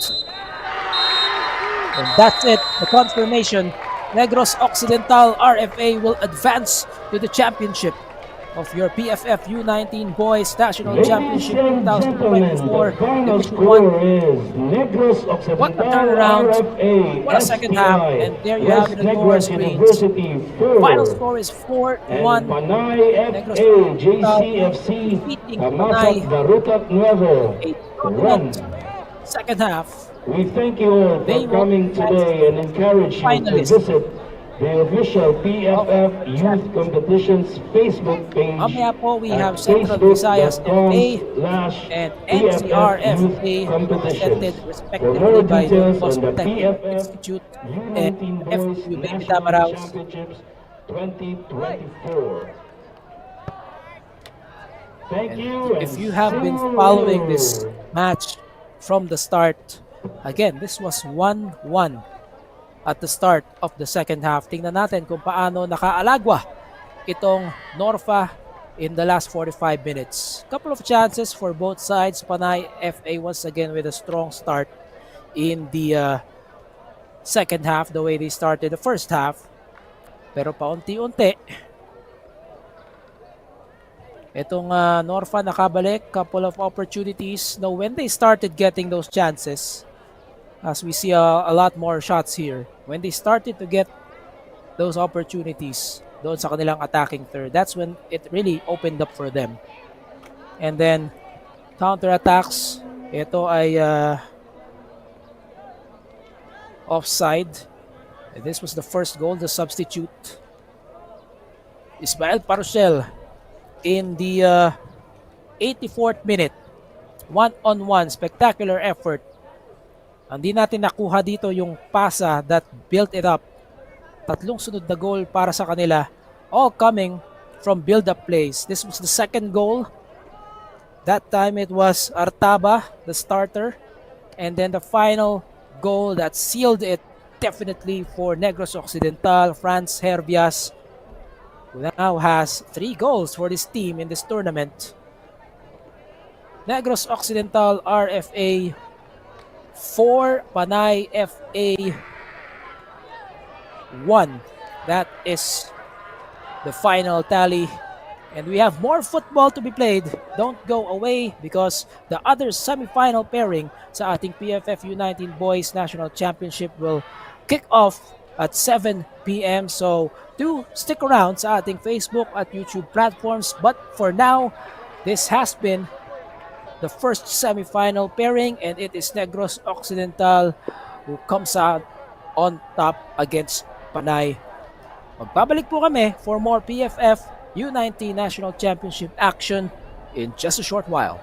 And that's it, the confirmation. Negros Occidental RFA will advance to the championship of your PFF U19 Boys National Championship 2024 Division 1. Negros Occidental What a turnaround, RFA, what a second half, and there you have it on your screens. Final score is 4-1. Panay Negros FA, Occidental JCFC, defeating Tamasak Panay. Barotac Nuevo. A dominant second half We thank you all for They will coming today and encourage you to finalists visit the official PFF Youth Competitions Facebook page Mamaya po, we at have Central Visayas FA and facebook.com/PFF Youth NCRFA Competitions. represented For more respectively by the details on Coast the Technical PFF Institute and U19 Boys FU Baby National Tamaraos. Championships 2024. Thank And you, if and you have see been you following this later. match from the start, again, this was 1-1 at the start of the second half. Tingnan natin kung paano nakaalagwa itong Norfa in the last 45 minutes. Couple of chances for both sides. Panay FA once again with a strong start in the second half, the way they started the first half. Pero paunti-unti, itong Norfa nakabalik, couple of opportunities. Now, when they started getting those chances, as we see a lot more shots here, when they started to get those opportunities doon sa kanilang attacking third, that's when it really opened up for them. And then, counter-attacks, ito ay offside. And this was the first goal, the substitute. Ismael Parcel in the 84th minute. One-on-one, spectacular effort. Hindi natin nakuha dito yung pasa that built it up. Tatlong sunod na goal para sa kanila, all coming from build-up plays. This was the second goal. That time it was Artaba, the starter. And then the final goal that sealed it definitely for Negros Occidental, Franz Herbias, who now has 3 goals for this team in this tournament. Negros Occidental RFA 4, Panay FA 1. That is the final tally. And we have more football to be played. Don't go away because the other semi-final pairing sa ating PFF U19 Boys National Championship will kick off at 7 p.m. So do stick around sa ating Facebook at YouTube platforms. But for now, this has been the first semi-final pairing, and it is Negros Occidental who comes out on top against Panay. Magbabalik po kami for more PFF U19 National Championship action in just a short while.